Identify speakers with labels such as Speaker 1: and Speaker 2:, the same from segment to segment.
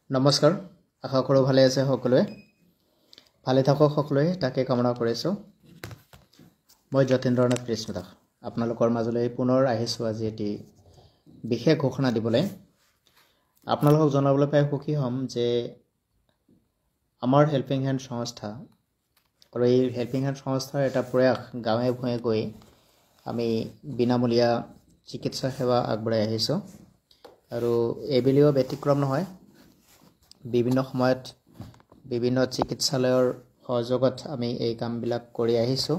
Speaker 1: নমস্কাৰ আশা কৰোঁ ভালে আছে সকলোৱে ভালে থাকক সকলোৱে তাকে কামনা কৰিছোঁ মই যতীন্দ্ৰনাথ কৃষ্ণ দাস আপোনালোকৰ মাজলৈ পুনৰ আহিছোঁ আজি এটি বিশেষ ঘোষণা দিবলৈ আপোনালোকক জনাবলৈ পাই সুখী হ'ম যে আমাৰ হেল্পিং হেণ্ড সংস্থা আৰু এই হেল্পিং হেণ্ড সংস্থাৰ এটা প্ৰয়াস গাঁৱে ভূঞে গৈ আমি বিনামূলীয়া চিকিৎসা সেৱা আগবঢ়াই আহিছোঁ আৰু এইবুলিও ব্যতিক্ৰম নহয় বিভিন্ন সময়ত বিভিন্ন চিকিৎসালয়ৰ সহযোগত আমি এই কামবিলাক কৰি আহিছোঁ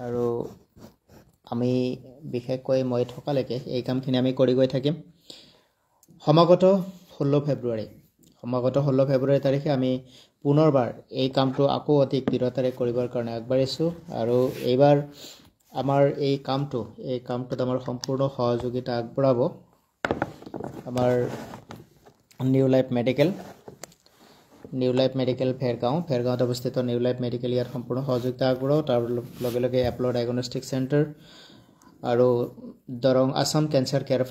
Speaker 1: আৰু আমি বিশেষকৈ মই থকালৈকে এই কামখিনি আমি কৰি গৈ থাকিম সমাগত 16 ফেব্ৰুৱাৰী তাৰিখে আমি পুনৰবাৰ এই কামটো আকৌ অধিক দৃঢ়তাৰে কৰিবৰ কাৰণে আগবাঢ়িছোঁ আৰু এইবাৰ আমাৰ এই কামটোত আমাৰ সম্পূৰ্ণ সহযোগিতা আগবঢ়াব আমাৰ নিউ লাইফ মেডিকেল ফেৰগাঁৱত অৱস্থিত নিউ লাইফ মেডিকেল ইয়াত সম্পূৰ্ণ সহযোগিতা আগবঢ়াব তাৰ লগে লগে এপল' ডায়েগনষ্টিক চেণ্টাৰ আৰু Darrang Assam cancer care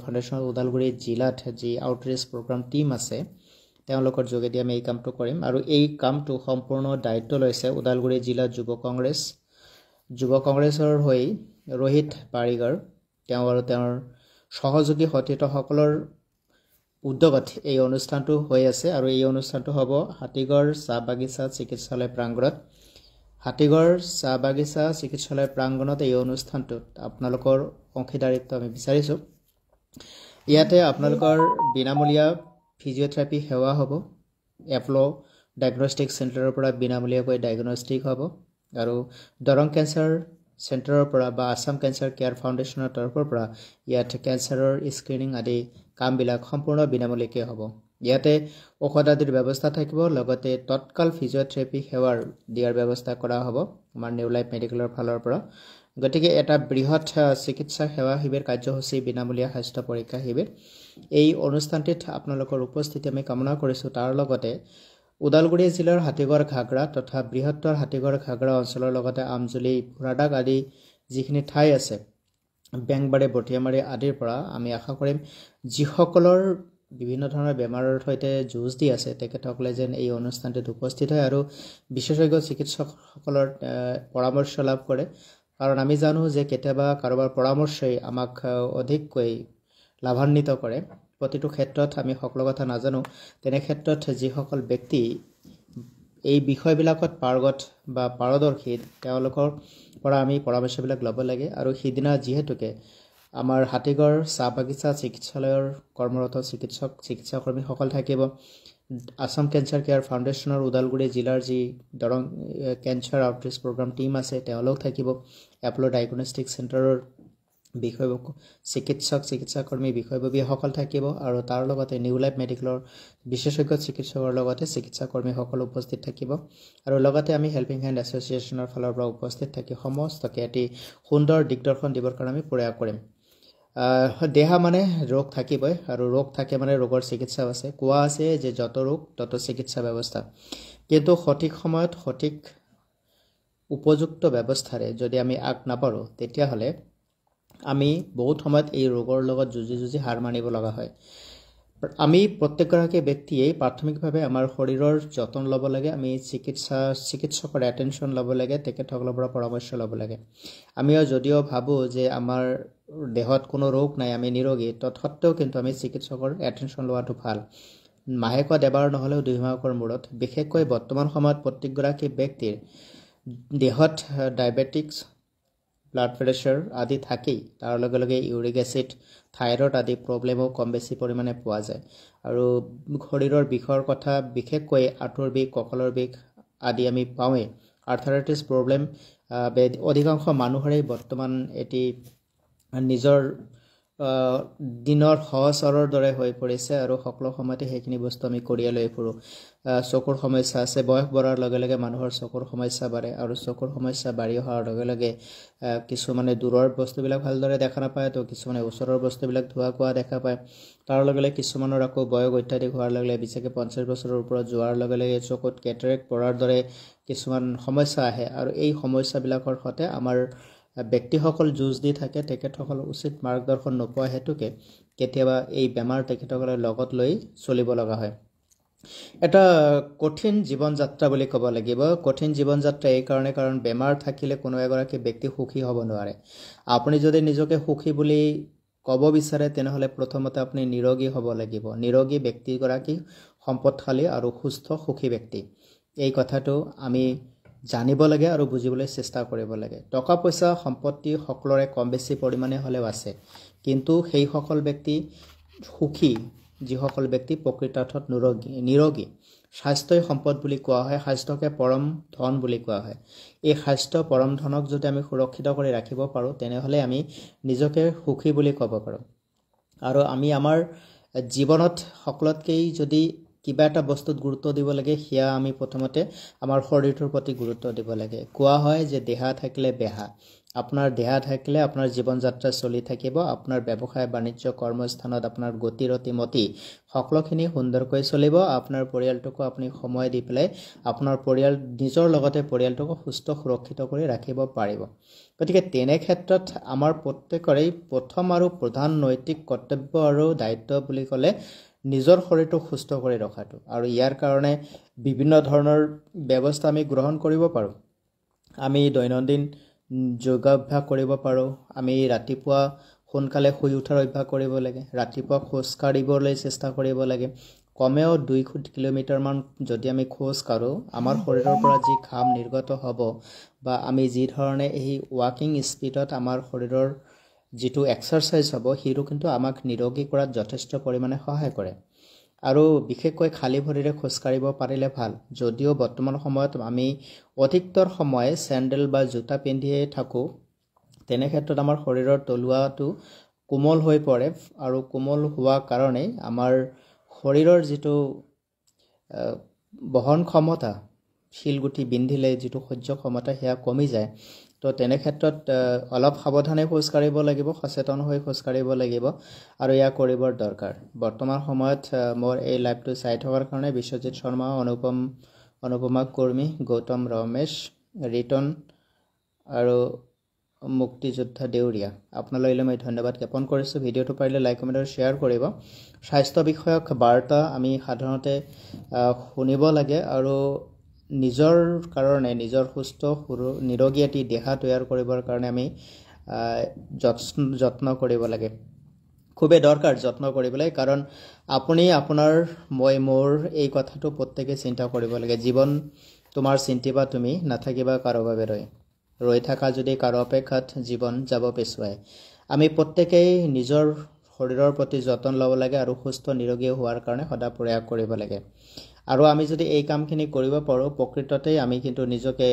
Speaker 1: foundation Udalguri জিলাত যি আউটৰিচ প্ৰগ্ৰাম টীম আছে তেওঁলোকৰ যোগেদি আমি এই কামটো কৰিম আৰু এই কামটো সম্পূৰ্ণ দায়িত্ব লৈছে ওদালগুৰি জিলা যুৱ কংগ্ৰেছৰ হৈ ৰোহিত পাৰিগাৰ তেওঁ আৰু তেওঁৰ সহযোগী সতীৰ্থসকলৰ উদ্যোগত এই অনুষ্ঠানটো হৈ আছে আৰু এই অনুষ্ঠানটো হ'ব হাতীগড় চাহ বাগিচা চিকিৎসালয় প্ৰাংগণত এই অনুষ্ঠানটোত আপোনালোকৰ অংশীদাৰিত্ব আমি বিচাৰিছোঁ ইয়াতে আপোনালোকৰ বিনামূলীয়া ফিজিঅ'থেৰাপি সেৱা হ'ব এপল' ডায়েগনষ্টিক চেণ্টাৰৰ পৰা বিনামূলীয়াকৈ ডায়েগনষ্টিক হ'ব আৰু দৰং কেঞ্চাৰ চেণ্টাৰৰ পৰা বা আসাম কেঞ্চাৰ কেয়াৰ ফাউণ্ডেশ্যনৰ তৰফৰ পৰা ইয়াত কেঞ্চাৰৰ স্ক্ৰিনিং আদি কামবিলাক সম্পূৰ্ণ বিনামূলীয়াকৈ হ'ব ইয়াতে ঔষধ আদিৰ ব্যৱস্থা থাকিব লগতে তৎকাল ফিজিঅ'থেৰাপি সেৱাৰ দিয়াৰ ব্যৱস্থা কৰা হ'ব আমাৰ নিউ লাইফ মেডিকেলৰ ফালৰ পৰা গতিকে এটা বৃহৎ চিকিৎসা সেৱা শিবিৰ কাৰ্যসূচী বিনামূলীয়া স্বাস্থ্য পৰীক্ষা শিবিৰ এই অনুষ্ঠানটিত আপোনালোকৰ উপস্থিতি আমি কামনা কৰিছোঁ তাৰ লগতে ওদালগুৰি জিলাৰ হাতীগড় ঘাগৰা তথা বৃহত্তৰ হাতীগড় ঘাগৰা অঞ্চলৰ লগতে আমজুলি ফুৰাডাক আদি যিখিনি ঠাই আছে বেংবাৰী বটিয়ামাৰী আদিৰ পৰা আমি আশা কৰিম যিসকলৰ বিভিন্ন ধৰণৰ বেমাৰৰ সৈতে যুঁজ দি আছে তেখেতসকলে যেন এই অনুষ্ঠানটোত উপস্থিত হয় আৰু বিশেষজ্ঞ চিকিৎসকসকলৰ পৰামৰ্শ লাভ কৰে কাৰণ আমি জানো যে কেতিয়াবা কাৰোবাৰ পৰামৰ্শই আমাক অধিককৈ লাভান্বিত কৰে প্ৰতিটো ক্ষেত্ৰত আমি সকলো কথা নাজানো তেনে ক্ষেত্ৰত যিসকল ব্যক্তি এই বিষয়বিলাকত পাৰ্গত বা পাৰদৰ্শী তেওঁলোকৰ পৰা আমি পৰামৰ্শবিলাক ল'ব লাগে আৰু সিদিনা যিহেতুকে আমাৰ হাতীগড় চাহ বাগিচা চিকিৎসালয়ৰ কৰ্মৰত চিকিৎসাকৰ্মীসকল থাকিব আসাম কেঞ্চাৰ কেয়াৰ ফাউণ্ডেশ্যনৰ ওদালগুৰি জিলাৰ যি Darrang cancer outreach program team আছে তেওঁলোক থাকিব এপল' ডায়েগনষ্টিক চেণ্টাৰৰ চিকিৎসাকৰ্মী বিষয়ববীয়াসকল থাকিব আৰু তাৰ লগতে নিউ লাইফ মেডিকেলৰ বিশেষজ্ঞ চিকিৎসকৰ লগতে চিকিৎসাকৰ্মীসকল উপস্থিত থাকিব আৰু লগতে আমি হেল্পিং হেণ্ড এছ'চিয়েশ্যনৰ ফালৰ পৰা উপস্থিত থাকি সমস্তকে এটি সুন্দৰ দিগদৰ্শন দিবৰ কাৰণে আমি প্ৰয়াস কৰিম দেহা মানে ৰোগ থাকিবই আৰু ৰোগ থাকে মানে ৰোগৰ চিকিৎসাও আছে কোৱা আছে যে যত ৰোগ তত চিকিৎসা ব্যৱস্থা কিন্তু সঠিক সময়ত সঠিক উপযুক্ত ব্যৱস্থাৰে যদি আমি আগ নাপাৰোঁ তেতিয়াহ'লে আমি বহুত সময়ত এই ৰোগৰ লগত যুঁজি হাৰ মানিব লগা হয় আমি প্ৰত্যেকগৰাকী ব্যক্তিয়েই প্ৰাথমিকভাৱে আমাৰ শৰীৰৰ যতন ল'ব লাগে আমি চিকিৎসকৰ এটেনশ্যন ল'ব লাগে তেখেতসকলৰ পৰা পৰামৰ্শ ল'ব লাগে আমিও যদিও ভাবোঁ যে আমাৰ দেহত কোনো ৰোগ নাই আমি নিৰোগী তৎসত্ত্বেও কিন্তু আমি চিকিৎসকৰ এটেনশ্যন লোৱাটো ভাল মাহেকত এবাৰ নহ'লেও 2 মাহৰ মূৰত বিশেষকৈ বৰ্তমান সময়ত প্ৰত্যেকগৰাকী ব্যক্তিৰ দেহত ডায়েবেটিক্স ব্লাড প্ৰেছাৰ আদি থাকেই তাৰ লগে লগে ইউৰিক এচিড থাইৰয়ড আদি প্ৰব্লেমো কম বেছি পৰিমাণে পোৱা যায় আৰু শৰীৰৰ বিষৰ কথা বিশেষকৈ আঁঠুৰ বিষ কঁকালৰ বিষ আদি আমি পাওঁৱেই আৰ্থৰাইটিছ প্ৰব্লেম অধিকাংশ মানুহৰেই বৰ্তমান এটি নিজৰ দিনৰ সহচৰৰ দৰে হৈ পৰিছে আৰু সকলো সময়তে সেইখিনি বস্তু আমি কঢ়িয়াই লৈ ফুৰোঁ চকুৰ সমস্যা আছে বয়স বঢ়াৰ লগে লগে মানুহৰ চকুৰ সমস্যা বাঢ়ে আৰু চকুৰ সমস্যা বাঢ়ি অহাৰ লগে লগে কিছুমানে দূৰৰ বস্তুবিলাক ভালদৰে দেখা নাপায় তো কিছুমানে ওচৰৰ বস্তুবিলাক ধোৱা কোৱা দেখা পায় তাৰ লগে লগে কিছুমানৰ আকৌ বয়স অত্যাধিক হোৱাৰ লগে লগে বিশেষকৈ 50 বছৰৰ ওপৰত যোৱাৰ লগে লগে চকুত কেটাৰেক্ট পৰাৰ দৰে কিছুমান সমস্যা আহে আৰু এই সমস্যাবিলাকৰ সৈতে আমাৰ ব্যক্তিসকল যুঁজ দি থাকে তেখেতসকল উচিত মাৰ্গদৰ্শন নোপোৱা হেতুকে কেতিয়াবা এই বেমাৰ তেখেতসকলে লগত লৈ চলিব লগা হয় এটা কঠিন জীৱন যাত্ৰা বুলি ক'ব লাগিব কঠিন জীৱন যাত্ৰা এই কাৰণে কাৰণ বেমাৰ থাকিলে কোনো এগৰাকী ব্যক্তি সুখী হ'ব নোৱাৰে আপুনি যদি নিজকে সুখী বুলি ক'ব বিচাৰে তেনেহলে প্ৰথমতে আপুনি নিৰোগী হ'ব লাগিব নিৰোগী ব্যক্তিগৰাকী সম্পদশালী আৰু সুস্থ সুখী ব্যক্তি এই কথাটো আমি জানিব লাগে আৰু বুজিবলৈ চেষ্টা কৰিব লাগে টকা পইচা সম্পত্তি সকলোৰে কম বেছি পৰিমাণে হ'লেও আছে কিন্তু সেই সকল ব্যক্তি সুখী যিসকল ব্যক্তি প্ৰকৃতাৰ্থত নিৰোগী স্বাস্থ্যই সম্পদ বুলি কোৱা হয় স্বাস্থ্যকে পৰম ধন বুলি কোৱা হয় এই স্বাস্থ্য পৰম ধনক যদি আমি সুৰক্ষিত কৰি ৰাখিব পাৰো তেনেহলে আমি নিজকে সুখী বুলি ক'ব পাৰো আৰু আমি আমাৰ জীৱনত সকলোতকৈ যদি কিবা এটা বস্তুত গুৰুত্ব দিব লাগে হিয়া আমি প্ৰথমতে আমাৰ শৰীৰটোৰ প্ৰতি গুৰুত্ব দিব লাগে কোৱা হয় যে দেহা থাকিলে বেহা আপোনাৰ দেহা থাকিলে আপোনাৰ জীৱন যাত্ৰা চলি থাকিব আপোনাৰ ব্যৱসায় বাণিজ্য কৰ্মস্থানত আপোনাৰ গতি ৰতিমতি সকলোখিনি সুন্দৰকৈ চলিব আপোনাৰ পৰিয়ালটোকো আপুনি সময় দি পেলাই আপোনাৰ পৰিয়াল নিজৰ লগতে পৰিয়ালটোকো সুস্থ সুৰক্ষিত কৰি ৰাখিব পাৰিব গতিকে তেনে ক্ষেত্ৰত আমাৰ প্ৰত্যেকৰে প্ৰথম আৰু প্ৰধান নৈতিক কৰ্তব্য আৰু দায়িত্ব বুলি ক'লে নিজৰ শৰীৰটোক সুস্থ কৰি ৰখাটো আৰু ইয়াৰ কাৰণে বিভিন্ন ধৰণৰ ব্যৱস্থা আমি গ্ৰহণ কৰিব পাৰোঁ আমি দৈনন্দিন যোগাভ্যাস কৰিব পাৰোঁ আমি ৰাতিপুৱা সোনকালে শুই উঠাৰ অভ্যাস কৰিব লাগে ৰাতিপুৱা খোজ কাঢ়িবলৈ চেষ্টা কৰিব লাগে কমেও 2 কিলোমিটাৰমান যদি আমি খোজ কাঢ়োঁ আমাৰ শৰীৰৰ পৰা যি ঘাম নিৰ্গত হ'ব বা আমি যি ধৰণে এই ৱাকিং স্পীডত আমাৰ শৰীৰৰ যিটো এক্সাৰসাইজ হ'ব সেইটো কিন্তু আমাক নিৰোগী কৰাত যথেষ্ট পৰিমাণে সহায় কৰে আৰু বিশেষকৈ খালী ভৰিৰে খোজ কাঢ়িব পাৰিলে ভাল যদিও বৰ্তমান সময়ত আমি অধিকতৰ সময় চেণ্ডেল বা জোতা পিন্ধিয়ে থাকোঁ তেনে ক্ষেত্ৰত আমাৰ শৰীৰৰ তলুৱাটো কোমল হৈ পৰে আৰু কোমল হোৱা কাৰণে আমাৰ শৰীৰৰ যিটো বহন ক্ষমতা শিলগুটি বিন্ধিলে যিটো সহ্য ক্ষমতা সেয়া কমি যায় তো তেনে ক্ষেত্ৰত অলপ সাৱধানে খোজ কাঢ়িব লাগিব সচেতন হৈ খোজ কাঢ়িব লাগিব আৰু ইয়া কৰিবৰ দৰকাৰ বৰ্তমান সময়ত মোৰ এই লাইভটো চাই থকাৰ কাৰণে বিশ্বজিৎ শৰ্মা অনুপমা কৰ্মী গৌতম ৰমেশ ৰিটন আৰু মুক্তিযোদ্ধা দেউৰীয়া আপোনালৈলৈ মই ধন্যবাদ জ্ঞাপন কৰিছোঁ ভিডিঅ'টো পাৰিলে লাইক কমেণ্ট আৰু শ্বেয়াৰ কৰিব স্বাস্থ্য বিষয়ক বাৰ্তা আমি সাধাৰণতে শুনিব লাগে আৰু নিজৰ কাৰণে নিজৰ সুস্থ নিৰোগী এটি দেহা তৈয়াৰ কৰিবৰ কাৰণে আমি যত্ন কৰিব লাগে খুবেই দৰকাৰ যত্ন কৰিবলৈ কাৰণ আপুনি আপোনাৰ মই মোৰ এই কথাটো প্ৰত্যেকে চিন্তা কৰিব লাগে জীৱন তোমাৰ চিন্তিবা তুমি নাথাকিবা কাৰো বাবে ৰৈ থাকা যদি কাৰো অপেক্ষাত জীৱন যাব পিছুৱাই আমি প্ৰত্যেকেই নিজৰ শৰীৰৰ প্ৰতি যত্ন ল'ব লাগে আৰু সুস্থ নিৰোগী হোৱাৰ কাৰণে সদা প্ৰয়াস কৰিব লাগে আৰু আমি যদি এই কামখিনি কৰিব পাৰোঁ প্ৰকৃততে আমি কিন্তু নিজকে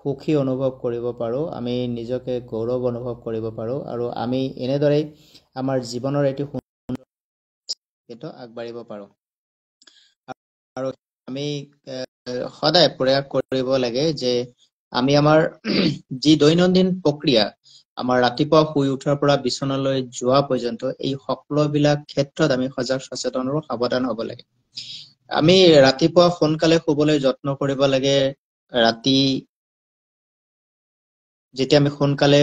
Speaker 1: সুখী অনুভৱ কৰিব পাৰোঁ আমি নিজকে গৌৰৱ অনুভৱ কৰিব পাৰোঁ আৰু আমি এনেদৰে আমাৰ জীৱনৰ এটি সুন্দৰ আগবাঢ়িব পাৰোঁ আৰু আমি সদায় প্ৰয়াস কৰিব লাগে যে আমি আমাৰ যি দৈনন্দিন প্ৰক্ৰিয়া আমাৰ ৰাতিপুৱা শুই উঠাৰ পৰা বিছনালৈ যোৱা পৰ্যন্ত এই সকলোবিলাক ক্ষেত্ৰত আমি সজাগ সচেতন আৰু সাৱধান হ'ব লাগে আমি ৰাতিপুৱা সোনকালে শুবলৈ যত্ন কৰিব লাগে ৰাতি যেতিয়া আমি সোনকালে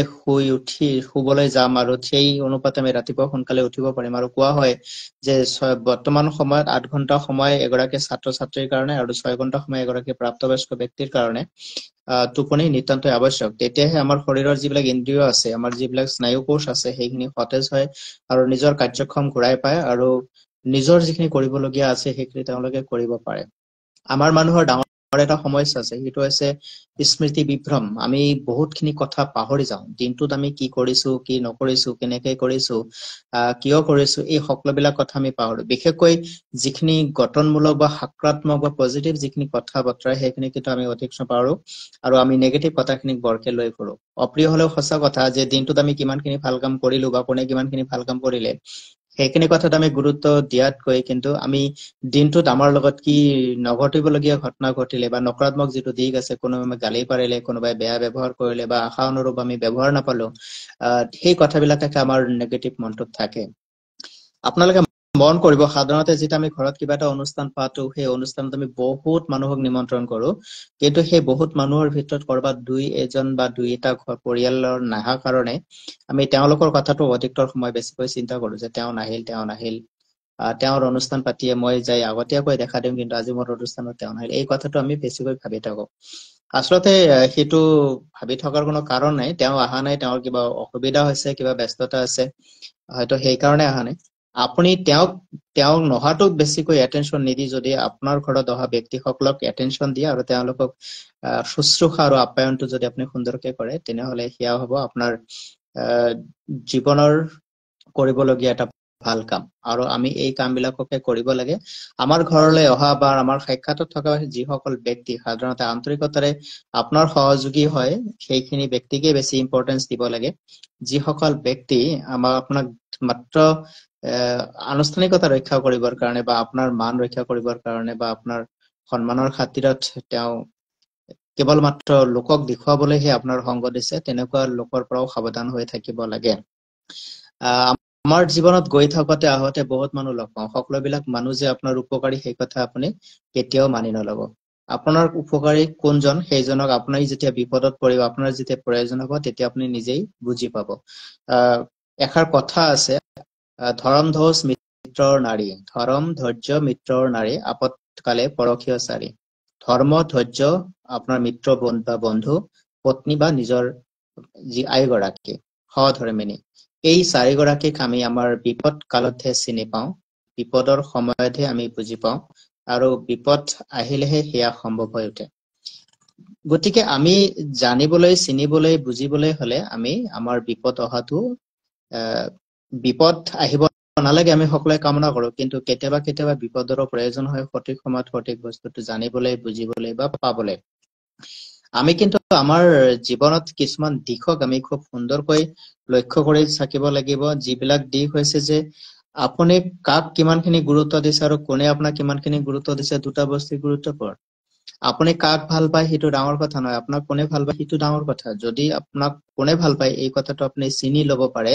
Speaker 1: শুবলৈ যাম আৰু সেই অনুপাতে আমি ৰাতিপুৱা সোনকালে উঠিব পাৰিম আৰু কোৱা হয় যে বৰ্তমান সময়ত 8 ঘণ্টা সময় এগৰাকী ছাত্ৰ ছাত্ৰীৰ কাৰণে আৰু 6 ঘণ্টা সময় এগৰাকী প্ৰাপ্তবয়স্ক ব্যক্তিৰ কাৰণে টোপনি নিতান্তই আৱশ্যক তেতিয়াহে আমাৰ শৰীৰৰ যিবিলাক ইন্দ্ৰিয় আছে আমাৰ যিবিলাক স্নায়ু কোষ আছে সেইখিনি সতেজ হয় আৰু নিজৰ কাৰ্যক্ষম ঘূৰাই পায় আৰু নিজৰ যিখিনি কৰিবলগীয়া আছে সেইখিনি তেওঁলোকে কৰিব পাৰে আমাৰ মানুহৰ ডাঙৰ এটা সমস্যা আছে সেইটো হৈছে স্মৃতি বিভ্ৰম আমি বহুতখিনি কথা পাহৰি যাওঁ দিনটোত আমি কি কৰিছো কি নকৰিছো কেনেকৈ কৰিছো কিয় কৰিছো এই সকলোবিলাক কথা আমি পাহৰো বিশেষকৈ যিখিনি গঠনমূলক বা সকাৰাত্মক বা পজিটিভ যিখিনি কথা বতৰা সেইখিনি কিন্তু আমি অধিক পাহৰো আৰু আমি নেগেটিভ কথাখিনিক বৰকে লৈ ফুৰো অপ্ৰিয় হলেও সঁচা কথা যে দিনটোত আমি কিমানখিনি ভাল কাম কৰিলো বা কোনে কিমানখিনি ভাল কাম কৰিলে সেইখিনি কথাত আমি গুৰুত্ব দিয়াতকৈ কিন্তু আমি দিনটোত আমাৰ লগত কি নঘটিবলগীয়া ঘটনা ঘটিলে বা নকাৰাত্মক যিটো দিশ আছে কোনোবাই গালি পাৰিলে কোনোবাই বেয়া ব্যৱহাৰ কৰিলে বা আশা অনুৰূপ আমি ব্যৱহাৰ নাপালো সেই কথাবিলাকে আমাৰ নেগেটিভ মনটোত থাকে আপোনালোকে মন কৰিব সাধাৰণতে যেতিয়া আমি ঘৰত কিবা এটা অনুষ্ঠান পাতো সেই অনুষ্ঠানত আমি বহুত মানুহক নিমন্ত্ৰণ কৰো কিন্তু সেই বহুত মানুহৰ ভিতৰত কৰবাত দুই এজন বা দুইটা পৰিয়ালৰ নাহা কাৰণে আমি তেওঁলোকৰ কথাটো অধিকতৰ সময় বেছিকৈ চিন্তা কৰো যে তেওঁ নাহিল তেওঁৰ অনুষ্ঠান পাতিয়ে মই যাই আগতীয়াকৈ দেখা দিম কিন্তু আজি মোৰ অনুষ্ঠানত তেওঁ নাহিল এই কথাটো আমি বেছিকৈ ভাবি থাকো আচলতে সেইটো ভাবি থকাৰ কোনো কাৰণ নাই তেওঁ অহা নাই তেওঁৰ কিবা অসুবিধা হৈছে কিবা ব্যস্ততা আছে হয়তো সেই কাৰণে অহা নাই আপুনি তেওঁ নহাটোক বেছিকৈ এটেনশন নিদি যদি আপোনাৰ ঘৰত অহা ব্যক্তিসকলক এটেনশন দিয়ে আৰু তেওঁলোকক শুশ্ৰূষা আৰু আপ্যায়নটো যদি আপুনি সুন্দৰকৈ কৰে তেনেহলে সেয়া হ'ব আপোনাৰ জীৱনৰ কৰিবলগীয়া এটা ভাল কাম আৰু আমি এই কামবিলাককে কৰিব লাগে আমাৰ ঘৰলৈ অহা বা আমাৰ সাক্ষাতত থকা যিসকল ব্যক্তি সাধাৰণতে আন্তৰিকতাৰে আপোনাৰ সহযোগী হয় সেইখিনি ব্যক্তিকে বেছি ইম্পৰ্টেন্স দিব লাগে যিসকল ব্যক্তি আপোনাক মাত্ৰ আনুষ্ঠানিকতা ৰক্ষা কৰিবৰ কাৰণে বা আপোনাৰ মান ৰক্ষা কৰিবৰ কাৰণে বা আপোনাৰ সন্মানৰ খাতিৰত তেওঁ কেৱল মাত্ৰ লোকক দেখুৱাবলৈহে আপোনাৰ সংগ দিছে তেনেকুৱা লোকৰ পৰাও সাৱধান হৈ থাকিব লাগে আমাৰ জীৱনত গৈ থাকোতে আহোতে বহুত মানুহ লগ পাওঁ সকলোবিলাক মানুহ যে আপোনাৰ উপকাৰী সেই কথা আপুনি কেতিয়াও মানি নলব আপোনাৰ উপকাৰী কোনজন সেইজনক আপুনি যেতিয়া বিপদত পৰিব আপোনাৰ যেতিয়া প্ৰয়োজন হ'ব তেতিয়া আপুনি নিজেই বুজি পাব এষাৰ কথা আছে ধৰম ধোষ মিত্ৰৰ নাৰী ধৰম ধৈৰ্য মিত্ৰৰ নাৰী আপৎকালে পৰকীয় চাৰী ধৰ্ম ধৈৰ্য আপোনাৰ মিত্ৰ বা বন্ধু পত্নী বা নিজৰ যি আইগৰাকী সহধৰ্মিনী এই চাৰিগৰাকীক আমি আমাৰ বিপদ কালতহে চিনি পাওঁ বিপদৰ সময়তহে আমি বুজি পাওঁ আৰু বিপদ আহিলেহে সেয়া সম্ভৱ হৈ উঠে গতিকে আমি জানিবলৈ চিনিবলৈ বুজিবলৈ হলে আমি আমাৰ বিপদ অহাটো বিপদ আহিব নালাগে আমি সকলোৱে কামনা কৰো কিন্তু কেতিয়াবা কেতিয়াবা বিপদৰো প্ৰয়োজন হয় সঠিক সময়ত সঠিক বস্তুটো জানিবলৈ বুজিবলৈ বা পাবলৈ আমি কিন্তু আমাৰ জীৱনত কিছুমান দিশক আমি খুব সুন্দৰকৈ লক্ষ্য কৰি থাকিব লাগিব যিবিলাক দিশ হৈছে যে আপুনি কাক কিমানখিনি গুৰুত্ব দিছে আৰু কোনে আপোনাক কিমানখিনি গুৰুত্ব দিছে দুটা বস্তু গুৰুত্বপূৰ্ণ আপুনি কাক ভাল পায় সেইটো ডাঙৰ কথা নহয় আপোনাক কোনে ভাল পায় সেইটো ডাঙৰ কথা যদি আপোনাক কোনে ভাল পায় এই কথাটো আপুনি চিনি ল'ব পাৰে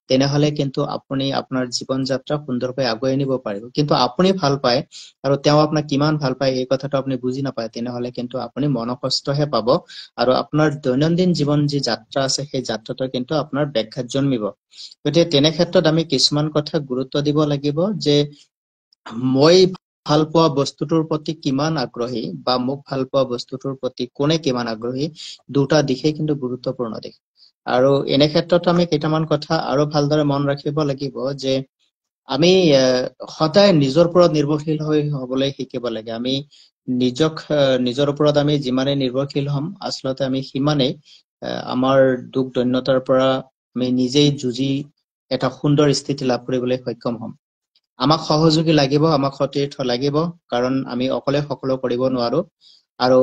Speaker 1: তেনেহলে কিন্তু আপুনি আপোনাৰ জীৱন যাত্ৰা সুন্দৰকৈ আগুৱাই নিব পাৰিব কিন্তু আপুনি ভাল পায় আৰু তেওঁ আপোনাক কিমান ভাল পায় এই কথাটো আপুনি বুজি নাপায় তেনেহলে কিন্তু আপুনি মনকষ্টহে পাব আৰু আপোনাৰ দৈনন্দিন জীৱন যি যাত্ৰা আছে সেই যাত্ৰাটো কিন্তু আপোনাৰ ব্যাঘাত জন্মিব গতিকে তেনে ক্ষেত্ৰত আমি কিছুমান কথা গুৰুত্ব দিব লাগিব যে মই ভাল পোৱা বস্তুটোৰ প্ৰতি কিমান আগ্ৰহী বা মোক ভাল পোৱা বস্তুটোৰ প্ৰতি কোনে কিমান আগ্ৰহী দুটা দিশে কিন্তু গুৰুত্বপূৰ্ণ দিশ আৰু এনে ক্ষেত্ৰত আমি কেইটামান কথা আৰু ভালদৰে মন ৰাখিব লাগিব যে আমি সদায় নিজৰ ওপৰত নিৰ্ভৰশীল হৈ হবলৈ শিকিব লাগে আমি নিজৰ ওপৰত আমি যিমানে নিৰ্ভৰশীল হ'ম আচলতে আমি সিমানেই আমাৰ দুখ দৈন্যতাৰ পৰা আমি নিজেই যুঁজি এটা সুন্দৰ স্থিতি লাভ কৰিবলৈ সক্ষম হ'ম আমাক সহযোগী লাগিব আমাক সতীৰ্থ লাগিব কাৰণ আমি অকলে সকলো কৰিব নোৱাৰো আৰু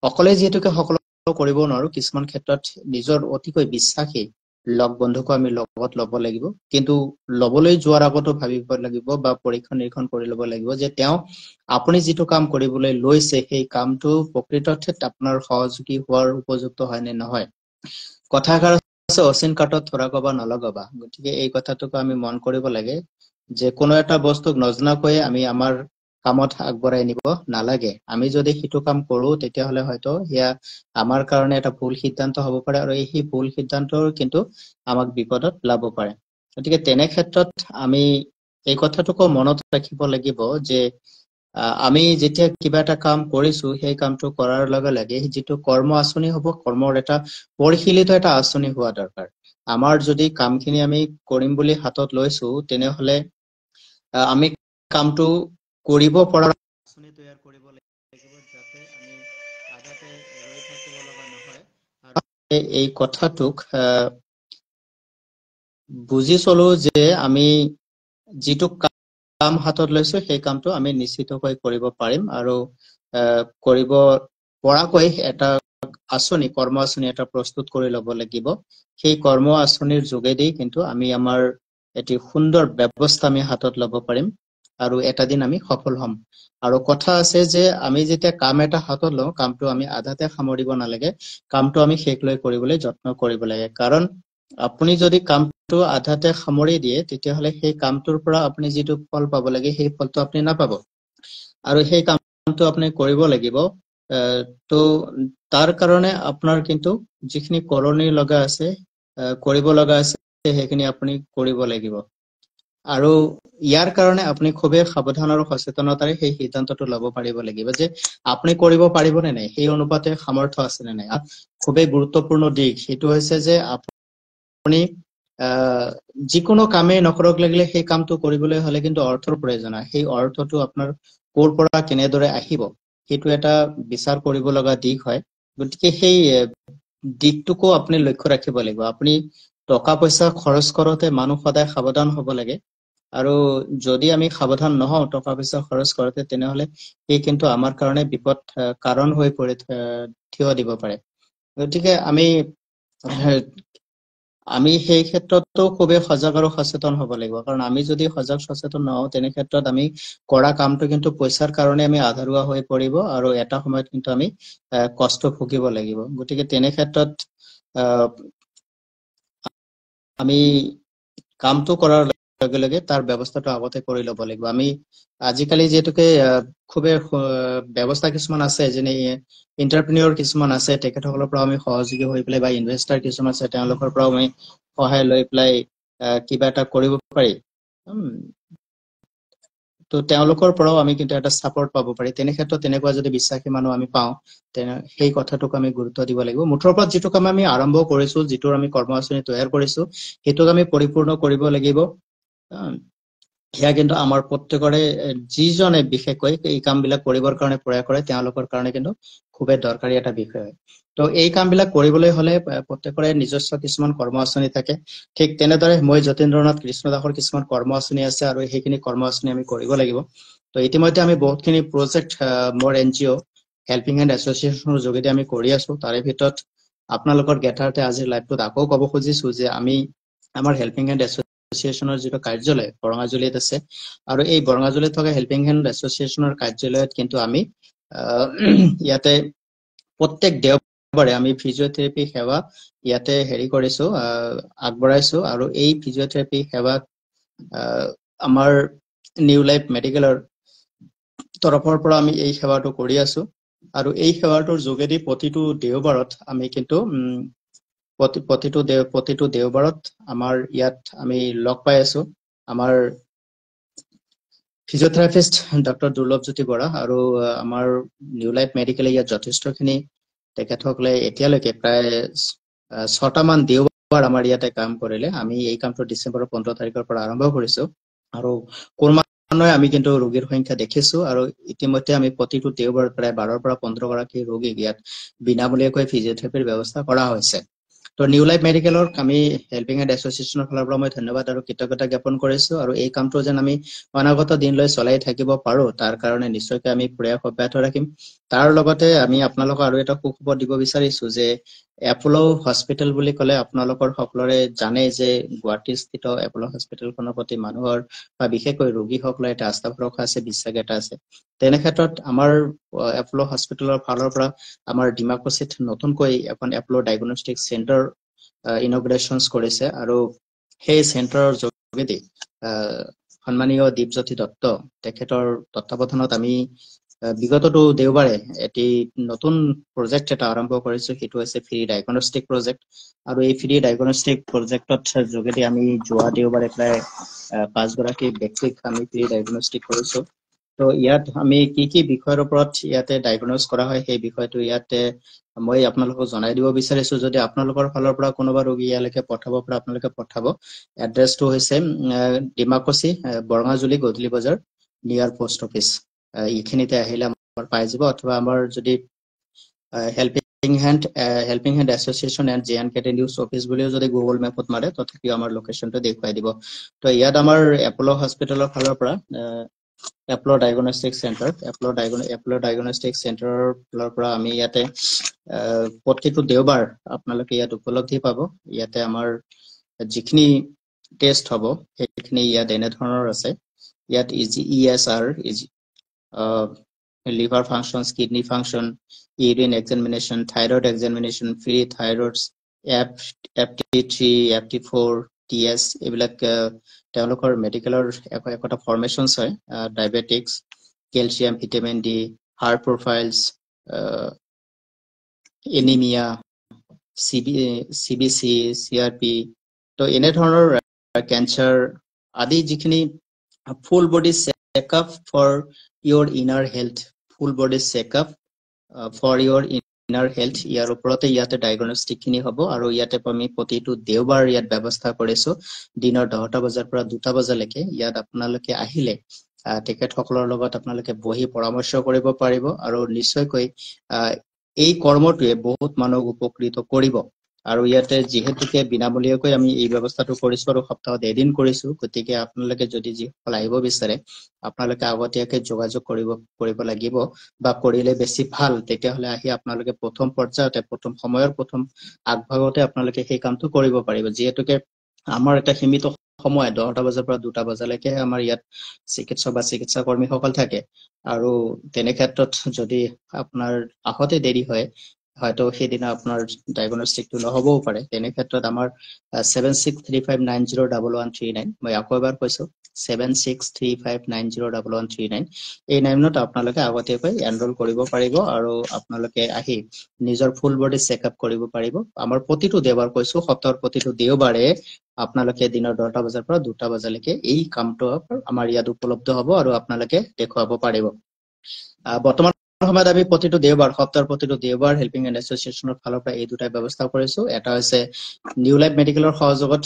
Speaker 1: অকলে যিহেতুকে সকলো কৰিব নোৱাৰো কিছুমান ক্ষেত্ৰত নিজৰ অতিকৈ বিশ্বাসী লগ বন্ধুকো আমি লগত ল'ব লাগিব কিন্তু ল'বলৈ যোৱাৰ আগতো ভাবিব লাগিব বা পৰীক্ষা নিৰীক্ষণ কৰি ল'ব লাগিব যে তেওঁ আপুনি যিটো কাম কৰিবলৈ লৈছে সেই কামটো প্ৰকৃততে আপোনাৰ সহযোগী হোৱাৰ উপযুক্ত হয় নে নহয় কথাষাৰ আছে অচিন কাঠত থোৰা কবা নলগাবা গতিকে এই কথাটোকো আমি মন কৰিব লাগে যে কোনো এটা বস্তুক নজনাকৈ আমি আমাৰ কামত আগবঢ়াই নিব নালাগে আমি যদি সেইটো কাম কৰো তেতিয়াহলে হয়তো সেয়া আমাৰ কাৰণে এটা ভুল সিদ্ধান্ত হ'ব পাৰে আৰু এই ভুল সিদ্ধান্তৰ কিন্তু আমাক বিপদত পেলাব পাৰে গতিকে তেনে ক্ষেত্ৰত আমি এই কথাটোকো মনত ৰাখিব লাগিব যে আমি যেতিয়া কিবা এটা কাম কৰিছো সেই কামটো কৰাৰ লগে লগে যিটো কৰ্ম আঁচনি হ'ব কৰ্মৰ এটা পৰিশীলিত এটা আঁচনি হোৱা দৰকাৰ আমাৰ যদি কামখিনি আমি কৰিম বুলি হাতত লৈছো তেনেহলে আমি কামটো কৰিব পৰা আঁচনি তৈয়াৰ কৰিব লাগিব যাতে আমি আগাতে ৰৈ থাকিব লগা নহয় আৰু এই কথাটোক বুজি চলো যে আমি যিটো কাম হাতত লৈছো সেই কামটো আমি নিশ্চিতকৈ কৰিব পাৰিম আৰু কৰিব পৰাকৈ এটা আঁচনি কৰ্ম আঁচনি এটা প্ৰস্তুত কৰি ল'ব লাগিব সেই কৰ্ম আঁচনিৰ যোগেদি কিন্তু আমি আমাৰ এটি সুন্দৰ ব্যৱস্থা আমি হাতত ল'ব পাৰিম আৰু এটা দিন আমি সফল হ'ম আৰু কথা আছে যে আমি যেতিয়া কাম এটা হাতত লওঁ কামটো আমি আধাতে সামৰিব নালাগে কামটো আমি শেষ লৈ কৰিবলৈ যত্ন কৰিব লাগে কাৰণ আপুনি যদি কামটো আধাতে সামৰি দিয়ে তেতিয়াহ'লে সেই কামটোৰ পৰা আপুনি যিটো ফল পাব লাগে সেই ফলটো আপুনি নাপাব আৰু সেই কামটো আপুনি কৰিব লাগিব তো তাৰ কাৰণে আপোনাৰ কিন্তু যিখিনি কৰণী লগা আছে কৰিব লগা আছে সেইখিনি আপুনি কৰিব লাগিব আৰু ইয়াৰ কাৰণে আপুনি খুবেই সাৱধান আৰু সচেতনতাৰে সেই সিদ্ধান্তটো ল'ব পাৰিব লাগিব যে আপুনি কৰিব পাৰিব নে নাই সেই অনুপাতে সামৰ্থ্য আছে নে নাই খুবেই গুৰুত্বপূৰ্ণ দিশ সেইটো হৈছে যে আপুনি যিকোনো কামেই নকৰক লাগিলে সেই কামটো কৰিবলৈ হলে কিন্তু অৰ্থৰ প্ৰয়োজন হয় সেই অৰ্থটো আপোনাৰ ক'ৰ পৰা কেনেদৰে আহিব সেইটো এটা বিচাৰ কৰিব লগা দিশ হয় গতিকে সেই দিশটোকো আপুনি লক্ষ্য ৰাখিব লাগিব আপুনি টকা পইচা খৰচ কৰোতে মানুহ সদায় সাৱধান হ'ব লাগে আৰু যদি আমি সাৱধান নহওঁ টকা পইচা খৰচ কৰোতে তেনেহলে এই কিন্তু আমাৰ কাৰণে বিপদ কাৰণ হৈ পৰি থিয় দিব পাৰে গতিকে আমি সেই ক্ষেত্ৰতো খুবেই সজাগ আৰু সচেতন হ'ব লাগিব কাৰণ আমি যদি সজাগ সচেতন নহওঁ তেনে ক্ষেত্ৰত আমি কৰা কামটো কিন্তু পইচাৰ কাৰণে আমি আধৰুৱা হৈ পৰিব আৰু এটা সময়ত কিন্তু আমি কষ্ট ভুগিব লাগিব গতিকে তেনে ক্ষেত্ৰত আমি কামটো কৰাৰ লগে লগে তাৰ ব্যৱস্থাটো আগতে কৰি ল'ব লাগিব আমি আজিকালি যিহেতুকে খুবেই ব্যৱস্থা কিছুমান আছে যেনে এণ্টাৰপ্ৰিনিয়ৰ কিছুমান আছে তেখেতসকলৰ পৰা আমি সহযোগী হৈ পেলাই বা ইনভেষ্টাৰ কিছুমান আছে তেওঁলোকৰ পৰাও আমি সহায় লৈ পেলাই কিবা এটা কৰিব পাৰি তো তেওঁলোকৰ পৰাও আমি কিন্তু এটা সাপোৰ্ট পাব পাৰি তেনে ক্ষেত্ৰত তেনেকুৱা যদি বিশ্বাসী মানুহ আমি পাওঁ তেনে সেই কথাটোক আমি গুৰুত্ব দিব লাগিব মুঠৰ ওপৰত যিটো কাম আমি আৰম্ভ কৰিছো যিটোৰ আমি কৰ্মআচনি তৈয়াৰ কৰিছো সেইটোক আমি পৰিপূৰ্ণ কৰিব লাগিব সেয়া কিন্তু আমাৰ প্ৰত্যেকৰে যিজনে বিশেষকৈ এই কামবিলাক কৰিবৰ কাৰণে প্ৰয়াস কৰে তেওঁলোকৰ কাৰণে কিন্তু খুবেই দৰকাৰী এটা বিষয় হয় তো এই কামবিলাক কৰিবলৈ হলে প্ৰত্যেকৰে নিজস্ব কিছুমান কৰ্মআচনি থাকে ঠিক তেনেদৰে মই যতীন্দ্ৰনাথ কৃষ্ণদাসৰ কিছুমান কৰ্মআচনি আছে আৰু সেইখিনি কৰ্মআচনি আমি কৰিব লাগিব তো ইতিমধ্যে আমি বহুতখিনি প্ৰজেক্ট মোৰ NGO হেল্পিং হেণ্ড এছ'চিয়েশ্যনৰ যোগেদি আমি কৰি আছো তাৰে ভিতৰত আপোনালোকৰ গেটাৰতে আজিৰ লাইভটোত আকৌ ক'ব খুজিছো যে আমি আমাৰ হেল্পিং হেণ্ড এছ'চিয়েশ্যনৰ যিটো কাৰ্যালয় বৰঙাজুলিত আছে আৰু এই বৰঙাজুলিত থকা হেল্পিং হেণ্ড এছ'চিয়েশ্যনৰ কাৰ্যালয়ত কিন্তু আমি ইয়াতে প্ৰত্যেক দেওবাৰে আমি ফিজিঅ'থেৰাপি সেৱা ইয়াতে কৰিছো আগবঢ়াইছো আৰু এই ফিজিঅ'থেৰাপি সেৱা আমাৰ নিউ লাইফ মেডিকেলৰ তৰফৰ পৰা আমি এই সেৱাটো কৰি আছো আৰু এই সেৱাটোৰ যোগেদি প্ৰতিটো দেওবাৰত আমি কিন্তু প্ৰতিটো দেওবাৰত আমাৰ ইয়াত আমি লগ পাই আছো আমাৰ ফিজিঅ'থেৰাপিষ্ট ডক্টৰ দুৰ্লভজ্যোতি বৰা আৰু আমাৰ নিউ লাইফ মেডিকেলে ইয়াত যথেষ্টখিনি তেখেতসকলে এতিয়ালৈকে প্ৰায় 6টা মান দেওবাৰ আমাৰ ইয়াতে কাম কৰিলে আমি এই কামটো ডিচেম্বৰৰ 15 তাৰিখৰ পৰা আৰম্ভ কৰিছো আৰু ক্ৰমান্বয়ে আমি কিন্তু ৰোগীৰ সংখ্যা দেখিছো আৰু ইতিমধ্যে আমি প্ৰতিটো দেওবাৰ প্ৰায় 12ৰ পৰা 15 গৰাকী ৰোগীক ইয়াত বিনামূলীয়াকৈ ফিজিঅ'থেৰাপিৰ ব্যৱস্থা কৰা হৈছে তো নিউ লাইফ মেডিকেলৰ আমি হেল্পিং হেণ্ড এছ'চিয়েশ্যনৰ ফালৰ পৰা মই ধন্যবাদ আৰু কৃতজ্ঞতা জ্ঞাপন কৰিছো আৰু এই কামটো যেন আমি অনাগত দিনলৈ চলাই থাকিব পাৰো তাৰ কাৰণে নিশ্চয়কৈ আমি প্ৰয়াস অব্যাহত ৰাখিম তাৰ লগতে আমি আপোনালোকক আৰু এটা সুখবৰ দিব বিচাৰিছো যে এপল' হস্পিটেল বুলি ক'লে আপোনালোকৰ সকলোৰে জানে যে গুৱাহাটীস্থিত এপল' হস্পিটেলখনৰ প্ৰতি মানুহৰ বা বিশেষকৈ ৰোগীসকলৰ এটা আস্থা ভৰসা আছে বিশ্বাস এটা আছে তেনে ক্ষেত্ৰত আমাৰ এপল' হস্পিটেলৰ ফালৰ পৰা আমাৰ ডিমাকুছিত নতুনকৈ এখন এপল' ডায়াগনষ্টিক চেণ্টাৰ ইনগ্ৰেশ্যনছ কৰিছে আৰু সেই চেণ্টাৰৰ যোগেদি সন্মানীয় দীপজ্যোতি দত্ত তেখেতৰ তত্ত্বাৱধানত আমি বিগতটো দেওবাৰে এটি নতুন প্ৰজেক্ট এটা আৰম্ভ কৰিছো সেইটো হৈছে ফ্ৰী ডায়াগনষ্টিক প্ৰজেক্ট আৰু এই ফ্ৰী ডায়াগনষ্টিক প্ৰজেক্টত যোগেদি আমি যোৱা দেওবাৰে প্ৰায় 5 গৰাকী ব্যক্তিক আমি ফ্ৰী ডায়াগনষ্টিক কৰিছো তো ইয়াত আমি কি বিষয়ৰ ওপৰত ইয়াতে ডায়াগনজ কৰা হয় সেই বিষয়টো ইয়াতে মই আপোনালোকক জনাই দিব বিচাৰিছো যদি আপোনালোকৰ ফালৰ পৰা কোনোবা ৰোগী ইয়ালৈকে পঠাব পৰা আপোনালোকে পঠাব এড্ৰেছটো হৈছে ডিমাকুছি বৰঙাজুলি গধূলি বজাৰ নিয়াৰ পোষ্ট অফিচ এইখিনিতে আহিলে আমাৰ পাই যাব অথবা আমাৰ যদি helping hand association and JNK news office বুলিও যদি গুগল মেপত মাৰে তথাপিও আমাৰ লোকেশ্যনটো দেখুৱাই দিব তো ইয়াত আমাৰ এপল' হস্পিটেলৰ ফালৰ পৰা Apple' diagnostic centre Apple' diagnostic চেণ্টাৰৰ ফালৰ পৰা আমি ইয়াতে প্ৰতিটো দেওবাৰ আপোনালোকে ইয়াত উপলব্ধি পাব ইয়াতে আমাৰ যিখিনি টেষ্ট হ'ব সেইখিনি ইয়াত এনেধৰণৰ আছে ইয়াত ESR liver functions, kidney function, urine examination, thyroid examination, free thyroids, FT3, FT4, TS এইবিলাক তেওঁলোকৰ মেডিকেলৰ একটা ফৰ্মেশনছ হয় diabetics, calcium, vitamin D, heart profiles, anaemia, CBC, CRP, তো এনে ধৰণৰ ক্যান্সাৰ আদি যিখিনি full body checkup for your inner health, full body checkup for your inner health, ইয়াৰ ওপৰতে ইয়াতে ডায়াগনষ্টিক খিনি হ'ব। আৰু ইয়াতে আমি প্ৰতিটো দেওবাৰ ইয়াত ব্যৱস্থা কৰিছো দিনৰ 10টা বজাৰ পৰা 2টা বজালৈকে। ইয়াত আপোনালোকে আহিলে তেখেতসকলৰ লগত আপোনালোকে বহি পৰামৰ্শ কৰিব পাৰিব আৰু নিশ্চয়কৈ এই কৰ্মটোৱে বহুত মানুহক উপকৃত কৰিব। আৰু ইয়াতে যিহেতুকে বিনামূলীয়াকৈ আমি এই ব্যৱস্থাটো কৰিছো আৰু সপ্তাহত এদিন কৰিছো, গতিকে আপোনালোকে যদি যিসকল আহিব বিচাৰে আপোনালোকে আগতীয়াকৈ যোগাযোগ কৰিব লাগিব বা কৰিলে বেছি ভাল। তেতিয়াহ'লে আহি আপোনালোকে প্ৰথম পৰ্যায়তে প্ৰথম সময়ৰ প্ৰথম আগভাগতে আপোনালোকে সেই কামটো কৰিব পাৰিব। যিহেতুকে আমাৰ এটা সীমিত সময় 10টা বজাৰ পৰা 2টা বজালৈকে আমাৰ ইয়াত চিকিৎসক বা চিকিৎসা কৰ্মীসকল থাকে। আৰু তেনে ক্ষেত্ৰত যদি আপোনাৰ আহতে দেৰি হয় হয়তো সেইদিনা আপোনাৰ ডায়াগনষ্টিকটো নহবও পাৰে। তেনে ক্ষেত্ৰত আমাৰ 7635901139, মই আকৌ এবাৰ কৈছো 7635901139, এই নামত আপোনালোকে আগতীয়াকৈ এনৰোল কৰিব পাৰিব আৰু আপোনালোকে আহি নিজৰ ফুল বডি চেকআপ কৰিব পাৰিব। আমাৰ প্ৰতিটো দেওবাৰ কৈছো, সপ্তাহৰ প্ৰতিটো দেওবাৰে আপোনালোকে দিনৰ 10টা বজাৰ পৰা 2টা বজালৈকে এই কামটো আমাৰ ইয়াত উপলব্ধ হ'ব আৰু আপোনালোকে দেখুৱাব পাৰিব। বৰ্তমান সময়ত আমি প্ৰতিটো দেওবাৰ, সপ্তাহৰ প্ৰতিটো দেওবাৰ হেল্পিং হেণ্ড এছ'চিয়েশ্যনৰ ফালৰ পৰা এই দুটা ব্যৱস্থা কৰিছো। এটা হৈছে নিউ লাইফ মেডিকেলৰ সহযোগত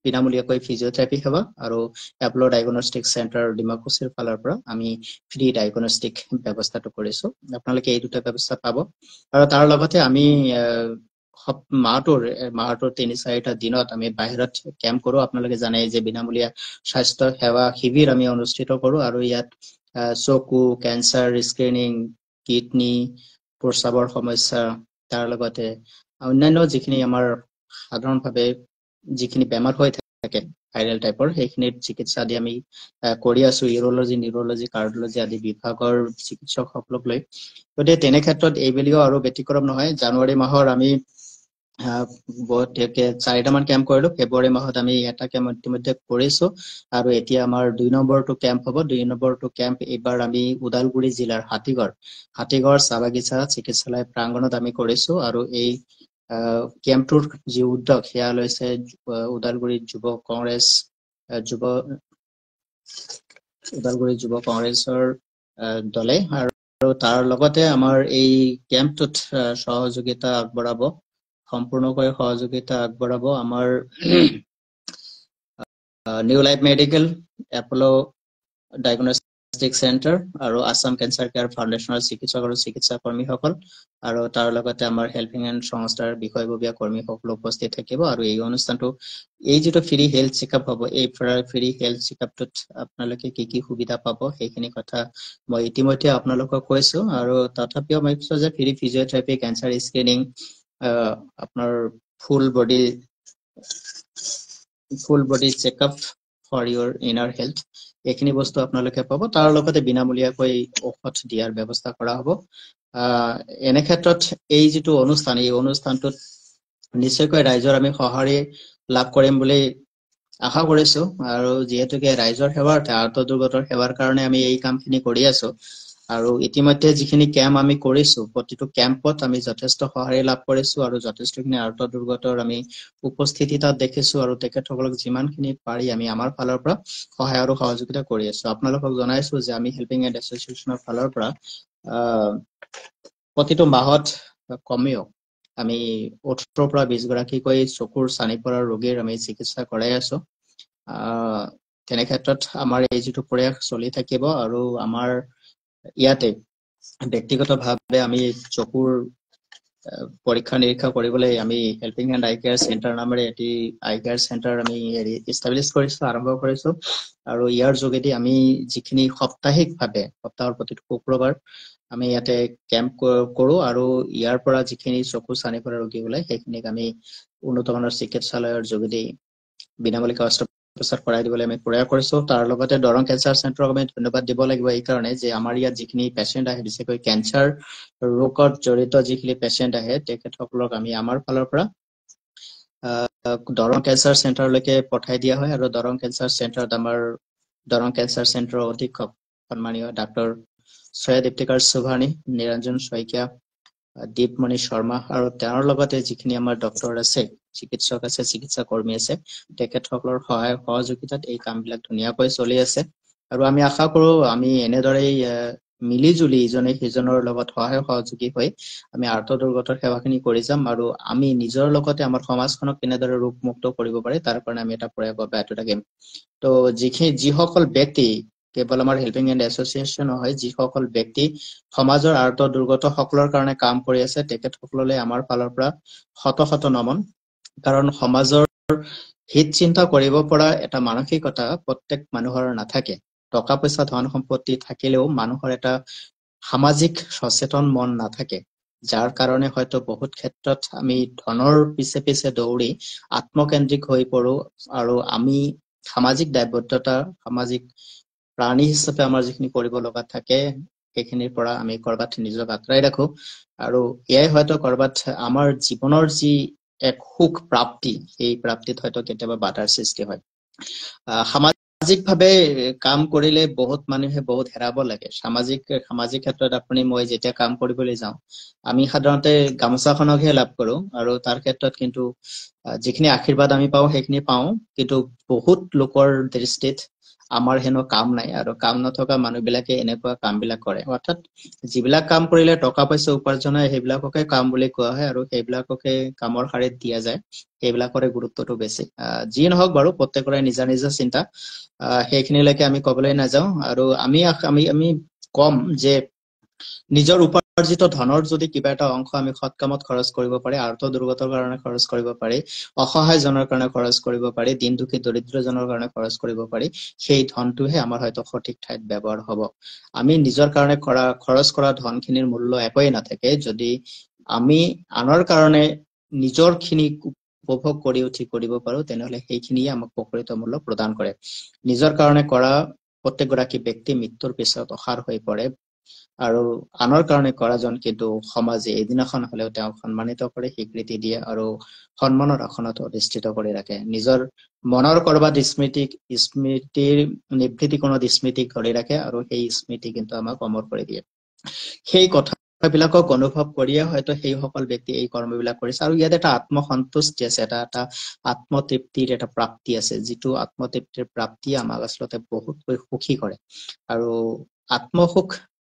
Speaker 1: বিনামূলীয়াকৈ ফিজিঅথেৰাপি সেৱা, আৰু এপল' ডায়াগনষ্টিক চেণ্টাৰ ডিমাকুছিৰ ফালৰ পৰা আমি ফ্ৰী ডায়াগনষ্টিক ব্যৱস্থাটো কৰিছো। আপোনালোকে এই দুটা ব্যৱস্থা পাব। আৰু তাৰ লগতে আমি মাহটোৰ 3-4টা দিনত আমি বাহিৰত কেম্প কৰো। আপোনালোকে জানে যে বিনামূলীয়া স্বাস্থ্য সেৱা শিবিৰ আমি অনুষ্ঠিত কৰো। আৰু ইয়াত চকু কেঞ্চাৰ স্ক্ৰিনিং, কিডনি, প্ৰস্ৰাৱৰ সমস্যা, তাৰ লগতে অন্যান্য যিখিনি আমাৰ সাধাৰণভাৱে যিখিনি বেমাৰ হৈ থাকে ভাইৰেল টাইপৰ, সেইখিনিৰ চিকিৎসা আদি আমি কৰি আছো ইউৰলজি, নিউৰলজি, কাৰ্ডিঅলজি আদি বিভাগৰ চিকিৎসকসকলক লৈ। গতিকে তেনে ক্ষেত্ৰত এইবেলিও আৰু ব্যতিক্ৰম নহয়। জানুৱাৰী মাহৰ আমি 4টামান কেম্প কৰিলো। ফেব্ৰুৱাৰী মাহত আমি এটা কেম্প ইতিমধ্যে কৰিছো আৰু এতিয়া আমাৰ 2 নম্বৰটো কেম্প হ'ব। 2 নম্বৰটো কেম্প এইবাৰ আমি ওদালগুৰি জিলাৰ হাতীগড় চাহবাগিচা চিকিৎসালয় প্ৰাংগণত আমি কৰিছো। আৰু এই কেম্পটোৰ যি উদ্যোগ সেয়া লৈছে ওদালগুৰি যুৱ কংগ্ৰেছৰ দলে। আৰু তাৰ লগতে আমাৰ এই কেম্পটোত সহযোগিতা আগবঢ়াব, সম্পূৰ্ণকৈ সহযোগিতা আগবঢ়াব আমাৰ new life medical, apple' diagnostic centre আৰু আছাম কেঞ্চাৰ কেয়াৰ ফাউণ্ডেশ্যনৰ চিকিৎসক আৰু চিকিৎসা কৰ্মীসকল, আৰু তাৰ লগতে আমাৰ হেল্পিং হেণ্ড সংস্থাৰ বিষয়ববীয়া কৰ্মীসকল উপস্থিত থাকিব। আৰু এই অনুষ্ঠানটো, এই যিটো ফ্ৰী হেল্থ চেকআপ হ'ব, এই ফ্ৰী হেল্থ চেকআপটোত আপোনালোকে কি কি সুবিধা পাব সেইখিনি কথা মই ইতিমধ্যে আপোনালোকক কৈছো। আৰু তথাপিও মই কৈছো যে ফ্ৰী ফিজিঅথেৰাপি, কেঞ্চাৰ স্ক্ৰিনিং, আপোনাৰ full body checkup for your inner health, এইখিনি বস্তু আপোনালোকে পাব। তাৰ লগতে বিনামূলীয়াকৈ ঔষধ দিয়াৰ ব্যৱস্থা কৰা হ'ব। এনে ক্ষেত্ৰত এই যিটো অনুষ্ঠান, এই অনুষ্ঠানটোত নিশ্চয়কৈ ৰাইজৰ আমি সঁহাৰি লাভ কৰিম বুলি আশা কৰিছো। আৰু যিহেতুকে ৰাইজৰ সেৱাৰ আৰ্তদুৰ্গতৰ সেৱাৰ কাৰণে আমি এই কামখিনি কৰি আছো। আৰু ইতিমধ্যে যিখিনি কেম্প আমি কৰিছো, প্ৰতিটো কেম্পত আমি যথেষ্ট সঁহাৰি লাভ কৰিছো আৰু যথেষ্টখিনি আৰ্তদুৰ্গতৰ আমি উপস্থিতি তাত দেখিছো। আৰু তেখেতসকলক যিমানখিনি পাৰি আমি আমাৰ ফালৰ পৰা সহায় আৰু সহযোগিতা কৰি আছো। আপোনালোকক জনাইছো যে আমি হেল্পিং হেণ্ড এছ'চিয়েশ্যনৰ ফালৰ পৰা প্ৰতিটো মাহত কমেও আমি 18 পৰা 20 গৰাকীকৈ চকুৰ চানি পৰা ৰোগীৰ আমি চিকিৎসা কৰাই আছো। তেনে ক্ষেত্ৰত আমাৰ এই যিটো প্ৰয়াস চলি থাকিব। আৰু আমাৰ ইয়াতে ব্যক্তিগতভাৱে আমি চকুৰ পৰীক্ষা নিৰীক্ষা কৰিবলৈ আমি helping hand eye care centre নামেৰে এটি আই কেয়াৰ চেণ্টাৰ আমি ইষ্টাব্লিছ কৰিছো, আৰম্ভ কৰিছো। আৰু ইয়াৰ যোগেদি আমি যিখিনি সাপ্তাহিকভাৱে, সপ্তাহৰ প্ৰতিটো শুক্ৰবাৰ আমি ইয়াতে কেম্প কৰো। আৰু ইয়াৰ পৰা যিখিনি চকু চানি পৰা ৰোগী ওলাই সেইখিনিক আমি উন্নত মানৰ চিকিৎসালয়ৰ যোগেদি বিনামূলীয়াকৈ অস্ত্ৰোপচাৰ কৰাই দিবলৈ আমি প্ৰয়াস কৰিছো। তাৰ লগতে দৰং কেঞ্চাৰ চেণ্টাৰক আমি ধন্যবাদ দিব লাগিব এই কাৰণে যে আমাৰ ইয়াত যিখিনি পেচেণ্ট আহে, বিশেষকৈ কেঞ্চাৰ ৰোগত জড়িত যিখিনি পেচেণ্ট আহে, তেখেতসকলক আমি আমাৰ ফালৰ পৰা দৰং কেঞ্চাৰ চেণ্টাৰলৈকে পঠাই দিয়া হয় আৰু দৰং কেঞ্চাৰ চেণ্টাৰত আমাৰ দৰং কেঞ্চাৰ চেণ্টাৰৰ অধীক্ষক সন্মানীয় ডাক্তৰ শ্ৰেয়া দীপ্তিকাৰ সুভানী, নিৰঞ্জন শইকীয়া, দীপমণি শৰ্মা আৰু তেওঁৰ লগতে যিখিনি আমাৰ ডক্তৰ আছে, চিকিৎসক আছে, চিকিৎসা কৰ্মী আছে, তেখেতসকলৰ সহায় সহযোগিতাত এই কামবিলাক ধুনীয়াকৈ চলি আছে। আৰু আমি আশা কৰো আমি এনেদৰেই মিলি জুলি ইজনে সিজনৰ লগত সহায় সহযোগী হৈ আমি আৰ্ত দুৰ্গতৰ সেৱাখিনি কৰি যাম আৰু আমি নিজৰ লগতে আমাৰ সমাজখনক কেনেদৰে ৰোগমুক্ত কৰিব পাৰে তাৰ কাৰণে আমি এটা প্ৰয়াস অব্যাহত থাকিম। তো যিসকল ব্যক্তি কেৱল আমাৰ হেল্পিং হেণ্ড এছ'চিয়েশ্যন নহয়, যিসকল ব্যক্তি সমাজৰ আৰ্ত দুৰ্গত সকলৰ কাৰণে কাম কৰি আছে তেখেতসকললৈ আমাৰ ফালৰ পৰা শত নমন। কাৰণ সমাজৰ হিত চিন্তা কৰিব পৰা এটা মানসিকতা প্ৰত্যেক মানুহৰ নাথাকে। টকা পইচা ধন সম্পত্তি থাকিলেও মানুহৰ এটা সামাজিক সচেতন মন নাথাকে, যাৰ কাৰণে হয়তো বহুত ক্ষেত্ৰত আমি ধনৰ পিছে পিছে দৌৰি আত্মকেন্দ্ৰিক হৈ পৰো আৰু আমি সামাজিক দায়বদ্ধতা, সামাজিক প্ৰাণী হিচাপে আমাৰ যিখিনি কৰিব লগা থাকে সেইখিনিৰ পৰা আমি কৰবাত নিজক আঁতৰাই ৰাখো আৰু এয়াই হয়তো কৰবাত আমাৰ জীৱনৰ যি এক সুখ প্ৰাপ্তি, সেই প্ৰাপ্তিত হয়তো কেতিয়াবা বাধাৰ সৃষ্টি হয়। সামাজিকভাৱে কাম কৰিলে বহুত মানুহে বহুত হেৰাব লাগে। সামাজিক ক্ষেত্ৰত আপুনি মই যেতিয়া কাম কৰিবলৈ যাওঁ আমি সাধাৰণতে গামোচাখনকহে লাভ কৰো আৰু তাৰ ক্ষেত্ৰত কিন্তু যিখিনি আশীৰ্বাদ আমি পাওঁ সেইখিনি পাওঁ, কিন্তু বহুত লোকৰ দৃষ্টিত আমাৰ হেনো কাম নাই আৰু কাম নথকা মানুহবিলাকে এনেকুৱা কামবিলাক কৰে। অৰ্থাৎ যিবিলাক কাম কৰিলে টকা পইচা উপাৰ্জন হয় সেইবিলাককে কাম বুলি কোৱা হয় আৰু সেইবিলাককে কামৰ শাৰীত দিয়া যায়, সেইবিলাকৰে গুৰুত্বটো বেছি। যি নহওক বাৰু, প্ৰত্যেকৰে নিজা নিজা চিন্তা, সেইখিনিলৈকে আমি কবলৈ নাযাওঁ। আৰু আমি কম যে নিজৰ উপাৰ্জিত ধনৰ যদি কিবা এটা অংশ আমি সৎ কামত খৰচ কৰিব পাৰি, আৰ্থ দুৰ্গতৰ কাৰণে খৰচ কৰিব পাৰি, অসহায়জনৰ কাৰণে খৰচ কৰিব পাৰি, দিন দুখী দৰিদ্ৰজনৰ কাৰণে খৰচ কৰিব পাৰি, সেই ধনটোহে আমাৰ হয়তো সঠিক ঠাইত ব্যৱহাৰ হ'ব। আমি নিজৰ কাৰণে খৰচ কৰা ধনখিনিৰ মূল্য একোৱেই নাথাকে যদি আমি আনৰ কাৰণে নিজৰ খিনি উপভোগ কৰি উঠি কৰিব পাৰো, তেনেহলে সেইখিনিয়ে আমাক প্ৰকৃত মূল্য প্ৰদান কৰে। নিজৰ কাৰণে কৰা প্ৰত্যেকগৰাকী ব্যক্তি মৃত্যুৰ পিছত অসাৰ হৈ পৰে আৰু আনৰ কাৰণে কৰাজন কিন্তু সমাজে এদিনাখন হলেও তেওঁক সন্মানিত কৰে, স্বীকৃতি দিয়ে আৰু সন্মানৰ আসনত অধিষ্ঠিত কৰি ৰাখে। নিজৰ মনৰ কৰবাত স্মৃতিৰ নিভৃতি কোণত স্মৃতি ধৰি ৰাখে আৰু সেই স্মৃতি কিন্তু আমাক অমৰ কৰি দিয়ে। সেই কথাবিলাকক অনুভৱ কৰিয়ে হয়তো সেইসকল ব্যক্তি এই কৰ্মবিলাক কৰিছে আৰু ইয়াত এটা আত্মসন্তুষ্টি আছে, এটা আত্মতৃপ্তিৰ এটা প্ৰাপ্তি আছে, যিটো আত্মতৃপ্তিৰ প্ৰাপ্তিয়ে আমাক আচলতে বহুতকৈ সুখী কৰে। আৰু আত্মসুখ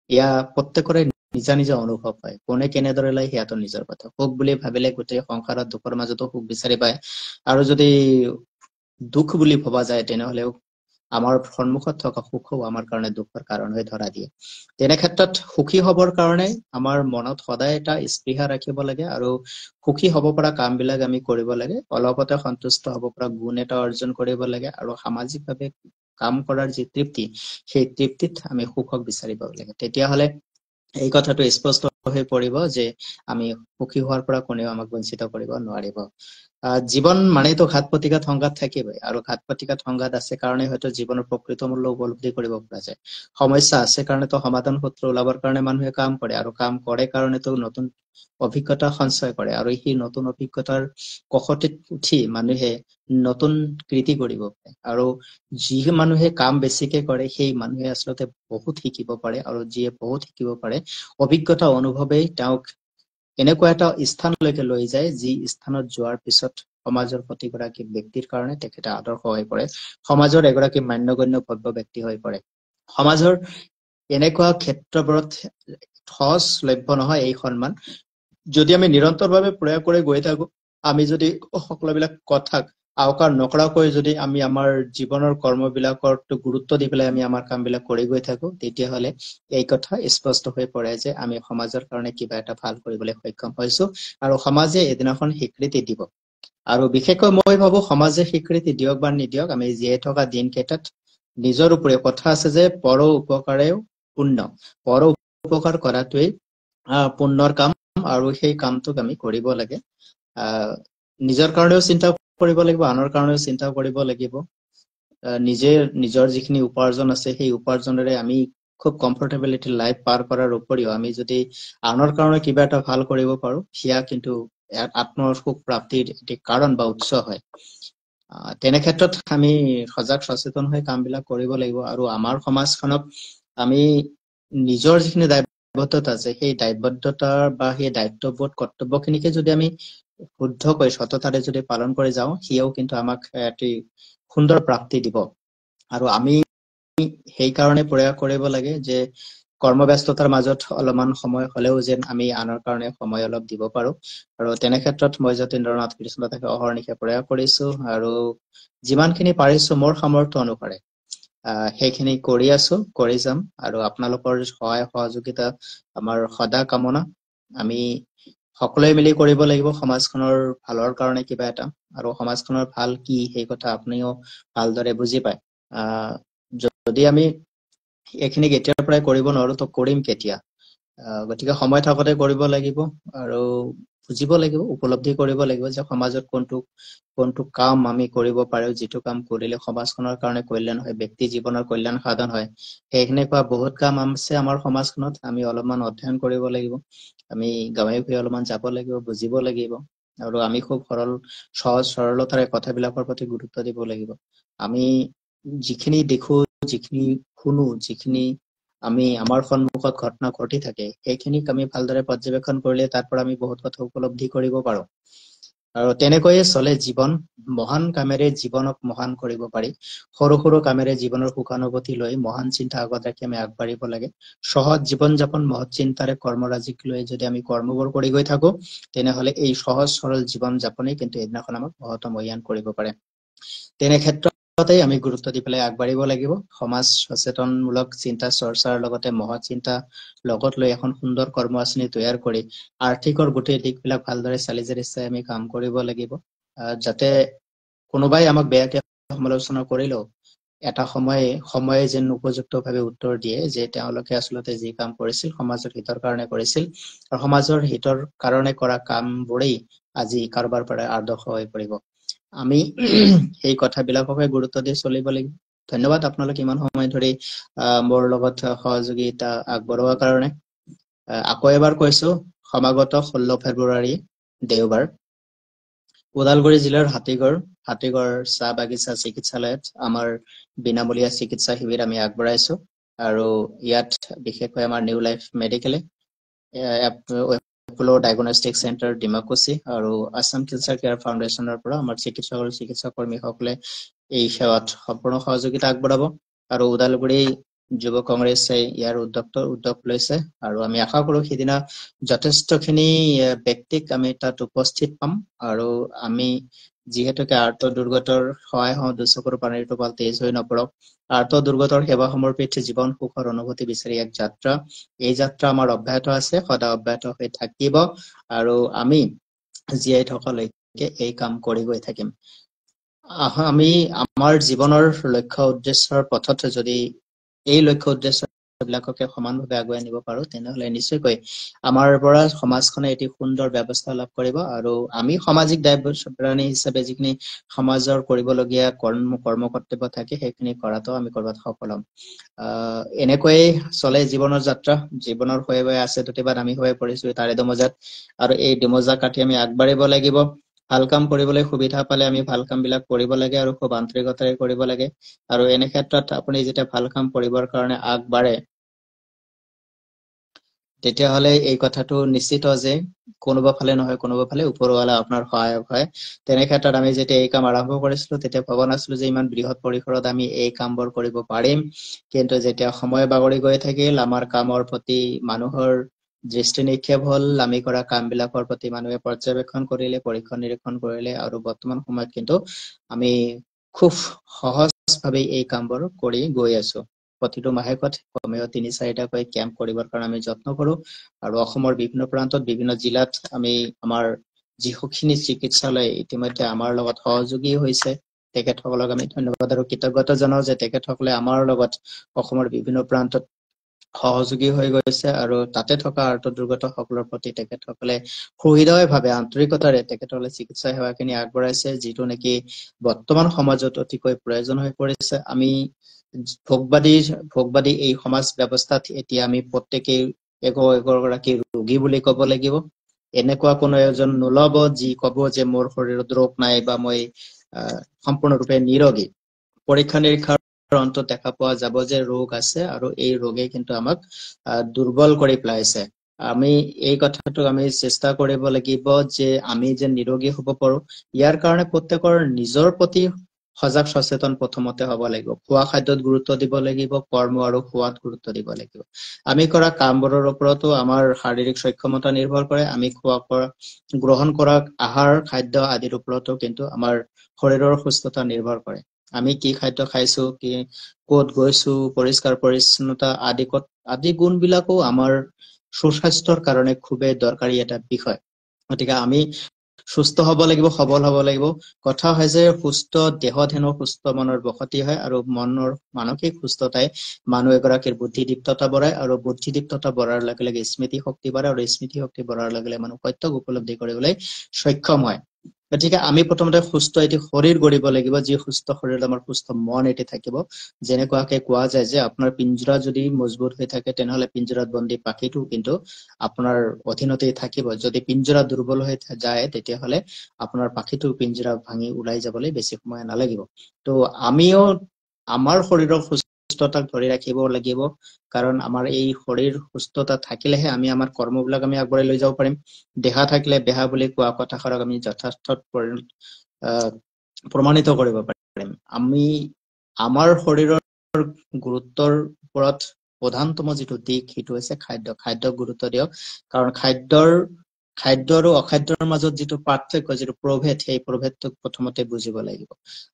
Speaker 1: এয়া প্ৰত্যেকৰে নিজা নিজা অনুভৱ হয়, কোনে কেনেদৰে লয় সেয়াতো নিজৰ কথা। সুখ বুলি ভাবিলে গোটেই সংসাৰত দুখৰ মাজতো সুখ বিচাৰি পায়, আৰু যদি দুখ বুলি ভবা যায় তেনেহলেও আমাৰ সন্মুখত থকা সুখও আমাৰ কাৰণে দুখৰ কাৰণ হৈ ধৰা দিয়ে। তেনে ক্ষেত্ৰত সুখী হবৰ কাৰণে আমাৰ মনত সদায় এটা স্পৃহা ৰাখিব লাগে আৰু সুখী হব পৰা কামবিলাক আমি কৰিব লাগে, অলপতে সন্তুষ্ট হব পৰা গুণ এটা অৰ্জন কৰিব লাগে আৰু সামাজিকভাৱে কাম কৰাৰ যি তৃপ্তি, সেই তৃপ্তিত আমি সুখক বিচাৰি পাব লাগে। তেতিয়াহলে এই কথাটো স্পষ্ট হৈ পৰিব যে আমি সুখী হোৱাৰ পৰা কোনেও আমাক বঞ্চিত কৰিব নোৱাৰিব। জীৱন মানেতো ঘাত প্ৰতিঘাত সংঘাত থাকিবই, আৰু ঘাত প্ৰতিঘাত সংঘাত আছে কাৰণে হয়তো জীৱনৰ প্ৰকৃত মূল্য উপলব্ধি কৰিব পৰা যায়। সমস্যা আছে কাৰণেতো সমাধান সূত্ৰ ওলাবৰ কাৰণে মানুহে কাম কৰে, আৰু কাম কৰে কাৰণেতো নতুন অভিজ্ঞতা সঞ্চয় কৰে, আৰু সেই নতুন অভিজ্ঞতাৰ কষতিত উঠি মানুহে নতুন কৃতি কৰিব পাৰে। আৰু যি মানুহে কাম বেছিকে কৰে সেই মানুহে আচলতে বহুত শিকিব পাৰে, আৰু যিয়ে বহুত শিকিব পাৰে অভিজ্ঞতা অনুভৱেই তেওঁক এনেকুৱা এটা স্থানলৈকে লৈ যায় যি স্থানত যোৱাৰ পিছত সমাজৰ প্ৰতিগৰাকী ব্যক্তিৰ কাৰণে তেখেতে আদৰ্শ হৈ পৰে, সমাজৰ এগৰাকী মান্যগণ্য ভব্য ব্যক্তি হৈ পৰে। সমাজৰ এনেকুৱা ক্ষেত্ৰবোৰত সহজলভ্য নহয় এই সন্মান। যদি আমি নিৰন্তৰভাৱে প্ৰয়াস কৰি গৈ থাকো, আমি যদি সকলোবিলাক কথাক আওকাৰ নকৰাকৈ যদি আমি আমাৰ জীৱনৰ কৰ্মবিলাকত গুৰুত্ব দি পেলাই আমি আমাৰ কামবিলাক কৰি গৈ থাকো, তেতিয়াহলে এই কথা স্পষ্ট হৈ পৰে যে আমি সমাজৰ কাৰণে কিবা এটা ভাল কৰিবলৈ সক্ষম হৈছো, আৰু সমাজে এদিনাখন স্বীকৃতি দিব। আৰু বিশেষকৈ মই ভাবো সমাজে স্বীকৃতি দিয়ক বা নিদিয়ক, আমি জীয়াই থকা দিন কেইটাত নিজৰ উপৰি কথা আছে যে পৰ উপকাৰেও পুণ্য, পৰ উপকাৰ কৰাটোৱেই পুণ্যৰ কাম, আৰু সেই কামটোক আমি কৰিব লাগে। নিজৰ কাৰণেও চিন্তা কৰিব লাগিব, আনৰ কাৰণেও চিন্তা কৰিব লাগিব। নিজৰ যিখিনি উপাৰ্জন আছে সেই উপাৰ্জনেৰে আমি খুব কমফৰ্টেবিলিটি লাইফ পাৰ কৰাৰ উপৰিও আমি যদি আনৰ কাৰণে কিবা এটা ভাল কৰিব পাৰো, সেয়া কিন্তু আত্মৰ সুখ প্ৰাপ্তিৰ এটি কাৰণ বা উৎস হয়। তেনে ক্ষেত্ৰত আমি সজাগ সচেতন হৈ কামবিলাক কৰিব লাগিব আৰু আমাৰ সমাজখনক আমি নিজৰ যিখিনি দায়বদ্ধতা আছে সেই দায়বদ্ধতাৰ বা সেই দায়িত্ববোধ কৰ্তব্যখিনিকে যদি আমি শুদ্ধকৈ সততাৰে যদি পালন কৰি যাওঁ সিও কিন্তু আমাক এটি সুন্দৰ প্ৰাপ্তি দিব। আৰু আমি সেইকাৰণে প্ৰয়াস কৰিব লাগে যে কৰ্মব্যস্ততাৰ মাজত অলপমান সময় হলেও যেন আমি আনৰ কাৰণে সময় অলপ দিব পাৰো। আৰু তেনে ক্ষেত্ৰত মই যতীন্দ্ৰনাথ কৃষ্ণ তাকে অহৰ্নিশে প্ৰয়াস কৰিছো আৰু যিমানখিনি পাৰিছো মোৰ সামৰ্থ্য অনুসাৰে সেইখিনি কৰি আছো, কৰি যাম। আৰু আপোনালোকৰ সহায় সহযোগিতা আমাৰ সদা কামনা। আমি সকলোৱে মিলি কৰিব লাগিব সমাজখনৰ ভালৰ কাৰণে কিবা এটা। আৰু সমাজখনৰ ভাল কি সেই কথা আপুনিও ভালদৰে বুজি পায়। যদি আমি এইখিনিক এতিয়াৰ পৰাই কৰিব নোৱাৰো তো কৰিম কেতিয়া? গতিকে সময় থাকোতে কৰিব লাগিব আৰু বুজিব লাগিব, উপলব্ধি কৰিব লাগিব যে সমাজত কোনটো কাম আমি কৰিব পাৰো, যিটো কাম কৰিলে সমাজখনৰ কাৰণে কল্যাণ হয়, ব্যক্তি জীৱনৰ কল্যাণ সাধন হয়। সেইখিনি কোৱা বহুত কাম আছে আমাৰ সমাজখনত। আমি অলপমান অধ্যয়ন কৰিব লাগিব, আমি গাঁৱে ভূঞে অলপমান যাব লাগিব, বুজিব লাগিব। আৰু আমি খুব সহজ সৰলতাৰে কথাবিলাকৰ প্ৰতি গুৰুত্ব দিব লাগিব। আমি যিখিনি দেখো, যিখিনি শুনো, যিখিনি আমি আমাৰ সন্মুখত ঘটনা ঘটি থাকে সেইখিনিক আমি ভালদৰে পৰ্যবেক্ষণ কৰিলে তাৰ পৰা আমি বহুত কথা উপলব্ধি কৰিব পাৰো। আৰু তেনেকৈয়ে চলে জীৱন। মহান কামেৰে জীৱনক মহান কৰিব পাৰি। সৰু সৰু কামেৰে জীৱনৰ সুখানুভূতি লৈ মহান চিন্তা আগত ৰাখি আমি আগবাঢ়িব লাগে। সহজ জীৱন যাপন মহৎ চিন্তাৰে কৰ্মৰাজিক লৈ যদি আমি কৰ্মবোৰ কৰি গৈ থাকো তেনেহলে এই সহজ সৰল জীৱন যাপনেই কিন্তু এদিনাখন আমাক মহতমহীয়ান কৰিব পাৰে। তেনে ক্ষেত্ৰতে আমি গুৰুত্ব দি পেলাই আগবাঢ়িব লাগিব। সমাজ সচেতনমূলক চিন্তা চৰ্চাৰ লগতে মহৎ চিন্তা লগত লৈ এখন সুন্দৰ কৰ্ম আঁচনি তৈয়াৰ কৰি আৰ্থিকৰ গোটেই দিশবিলাক ভালদৰে চালি জাৰি চাই আমি কাম কৰিব লাগিব। যাতে কোনোবাই আমাক বেয়াকে সমালোচনা কৰিলেও এটা সময়ে যেন উপযুক্তভাৱে উত্তৰ দিয়ে যে তেওঁলোকে আচলতে যি কাম কৰিছিল সমাজৰ হিতৰ কাৰণে কৰিছিল আৰু সমাজৰ হিতৰ কাৰণে কৰা কামবোৰেই আজি কাৰোবাৰ পৰা আদৰ্শ হৈ পৰিব। আমি সেই কথাবিলাককে গুৰুত্ব দি চলিব লাগিব। ধন্যবাদ আপোনালোক ইমান সময় ধৰি মোৰ লগত সহযোগিতা আগবঢ়োৱাৰ কাৰণে। আকৌ এবাৰ কৈছো, সমাগত 16 ফেব্ৰুৱাৰী দেওবাৰ ওদালগুৰি জিলাৰ হাতীগড় চাহ বাগিচা চিকিৎসালয়ত আমাৰ বিনামূলীয়া চিকিৎসা শিবিৰ আমি আগবঢ়াইছো। আৰু ইয়াত বিশেষকৈ আমাৰ নিউ লাইফ মেডিকেলে, এপল' ডায়াগনষ্টিক চেণ্টাৰ ডিমাকুচি আৰু আছাম কেঞ্চাৰ কেয়াৰ ফাউণ্ডেশ্যনৰ পৰা আমাৰ চিকিৎসক আৰু চিকিৎসা কৰ্মীসকলে এই সেৱাত সম্পূৰ্ণ সহযোগিতা আগবঢ়াব। আৰু ওদালগুৰি যুৱ কংগ্ৰেছে ইয়াৰ উদ্যোগ লৈছে আৰু আমি আশা কৰো সিদিনা যথেষ্টখিনি ব্যক্তিক আমি তাত উপস্থিত পাম। আৰু আমি যিহেতুকে আৰ্ত দুৰ্গতৰ সহায় হওঁ, দুচকুৰ পানীৰ টোপাল তেজ হৈ নপৰক। আৰ্ত দুৰ্গতৰ সেৱা সমৰ্পিত জীৱন সুখৰ অনুভূতি বিচাৰি এক যাত্ৰা। এই যাত্ৰা আমাৰ অব্যাহত আছে, সদায় অব্যাহত হৈ থাকিব আৰু আমি জীয়াই থকালৈকে এই কাম কৰি গৈ থাকিম। আমি আমাৰ জীৱনৰ লক্ষ্য উদ্দেশ্যৰ পথত যদি এই লক্ষ্য উদ্দেশ্যবিলাককে সমানভাৱে আগুৱাই নিব পাৰো তেনেহলে নিশ্চয়কৈ আমাৰ পৰা সমাজখনে এটি সুন্দৰ ব্যৱস্থা লাভ কৰিব। আৰু আমি সামাজিক দায়িত্বপ্ৰাণী হিচাপে যিখিনি সমাজৰ কৰিবলগীয়া কৰ্ম কৰ্তব্য থাকে সেইখিনি কৰাটো আমি কৰবাত সফল হ'ম। এনেকৈয়ে চলে জীৱনৰ যাত্ৰা। জীৱনৰ হৈ আছে দুটিবাৰ আমি হৈ পৰিছো তাৰে দমজাত, আৰু এই দমজা কাটি আমি আগবাঢ়িব লাগিব। ভাল কাম কৰিবলৈ সুবিধা পালে আমি ভাল কাম বিলাক কৰিব লাগে আৰু খুব আন্তৰিকতাৰে কৰিব লাগে। আৰু এনে ক্ষেত্ৰত আপুনি যেতিয়া ভাল কাম কৰিবৰ কাৰণে আগবাঢ়ে তেতিয়াহলে এই কথাটো নিশ্চিত যে কোনোবা ফালে নহয় কোনোবা ফালে ওপৰৱালা আপোনাৰ সহায়ক হয়। তেনে ক্ষেত্ৰত আমি যেতিয়া এই কাম আৰম্ভ কৰিছিলো তেতিয়া ভবা নাছিলো যে ইমান বৃহৎ পৰিসৰত আমি এই কামবোৰ কৰিব পাৰিম। কিন্তু যেতিয়া সময় বাগৰি গৈ থাকিল, আমাৰ কামৰ প্ৰতি মানুহৰ দৃষ্টি নিক্ষেপ হল, আমি কৰা কাম বিলাকৰ প্ৰতি মানুহে পৰ্যবেক্ষণ কৰিলে, পৰীক্ষণ নিৰীক্ষণ কৰিলে, আৰু বৰ্তমান সময়ত কিন্তু আমি খুব সহজভাৱে এই কামবোৰ কৰি গৈ আছো। প্ৰতিটো মাহেকত কমেও ৩-৪টাকৈ কেম্প কৰিবৰ কাৰণে আমি যত্ন কৰো। আৰু অসমৰ বিভিন্ন প্ৰান্তত বিভিন্ন জিলাত আমি আমাৰ যিখিনি চিকিৎসালয় ইতিমধ্যে আমাৰ লগত সহযোগী হৈছে তেখেতসকলক আমি ধন্যবাদ আৰু কৃতজ্ঞতা জনাও যে তেখেতসকলে আমাৰ লগত অসমৰ বিভিন্ন প্ৰান্তত সহযোগী হৈ গৈছে। আৰু তাতে থকা আৰ্ত দুৰ্গত সকলৰ প্ৰতি তেখেতসকলে সুহৃদয়ভাৱে আন্তৰিকতাৰে তেখেতসকলে চিকিৎসা সেৱাখিনি আগবঢ়াইছে, যিটো নেকি বৰ্তমান সমাজত অতিকৈ প্ৰয়োজন হৈ পৰিছে। আমি ভোগবাদী এই সমাজ ব্যৱস্থাত এতিয়া আমি প্ৰত্যেকেই এগৰাকী ৰোগী বুলি ক'ব লাগিব। এনেকুৱা কোনো এজন নোলাব যি কব যে মোৰ শৰীৰত ৰোগ নাই বা মই সম্পূৰ্ণৰূপে নিৰোগী। পৰীক্ষা নিৰীক্ষাৰ অন্তত দেখা পোৱা যাব যে ৰোগ আছে আৰু এই ৰোগে কিন্তু আমাক দুৰ্বল কৰি পেলাইছে। আমি এই কথাটো আমি চেষ্টা কৰিব লাগিব যে আমি যে নিৰোগী হ'ব পাৰো। ইয়াৰ কাৰণে প্ৰত্যেকৰ নিজৰ প্ৰতি সজাগ সচেতন প্ৰথমতে হ'ব লাগিব। খোৱা খাদ্যত গুৰুত্ব দিব লাগিব, কৰ্ম আৰু খোৱাত গুৰুত্ব দিব লাগিব। আমি কৰা কামবোৰৰ ওপৰতো আমাৰ শাৰীৰিক সক্ষমতা নিৰ্ভৰ কৰে। আমি গ্ৰহণ কৰা আহাৰ খাদ্য আদিৰ ওপৰতো কিন্তু আমাৰ শৰীৰৰ সুস্থতা নিৰ্ভৰ কৰে। আমি কি খাদ্য খাইছো, কি ক'ত গৈছো, পৰিষ্কাৰ পৰিচ্ছন্নতা আদি গুণবিলাকো আমাৰ সুস্বাস্থ্যৰ কাৰণে খুবেই দৰকাৰী এটা বিষয়। গতিকে আমি সুস্থ হ'ব লাগিব, সবল হ'ব লাগিব। কথা হয় যে সুস্থ দেহত হেনো সুস্থ মনৰ বসতি হয়, আৰু মনৰ মানসিক সুস্থতাই মানুহ এগৰাকীৰ বুদ্ধিদীপ্ততা বঢ়ায়, আৰু বুদ্ধিদীপ্ততা বঢ়াৰ লগে লগে স্মৃতি শক্তি বাঢ়ে, আৰু স্মৃতি শক্তি বঢ়াৰ লগে লগে মানুহ সত্যক উপলব্ধি কৰিবলৈ সক্ষম হয়। গতিকে আমি প্ৰথমতে সুস্থ এটি শৰীৰ গঢ়িব লাগিব, যি সুস্থ শৰীৰত আমাৰ সুস্থ মন এটি থাকিব। যেনেকুৱাকে কোৱা যায় যে আপোনাৰ পিঞ্জৰা যদি মজবুত হৈ থাকে তেনেহলে পিঞ্জৰাত বন্দী পাখিটো কিন্তু আপোনাৰ অধীনতেই থাকিব। যদি পিঞ্জৰা দুৰ্বল হৈ যায় তেতিয়াহলে আপোনাৰ পাখিটো পিঞ্জৰা ভাঙি ওলাই যাবলৈ বেছি সময় নালাগিব। তো আমিও আমাৰ শৰীৰৰ সুস্থতাক ধৰি ৰাখিব লাগিব, কাৰণ আমাৰ এই শৰীৰ সুস্থতা থাকিলেহে আমি আমাৰ কৰ্মবিলাক আমি আগবঢ়াই লৈ যাব পাৰিম। দেহা থাকিলে বেহা বুলি কোৱা কথাষাৰক আমি যথাৰ্থ প্ৰমাণিত কৰিব পাৰিম। আমি আমাৰ শৰীৰৰ গুৰুত্বৰ ওপৰত প্ৰধানতম যিটো দিশ সেইটো হৈছে খাদ্যক গুৰুত্ব দিয়ক। কাৰণ খাদ্য আৰু অখাদ্যৰ মাজত যিটো পাৰ্থক্য, যিটো প্ৰভেদ, সেই প্ৰভেদটোক প্ৰথমতে বুজিব লাগিব।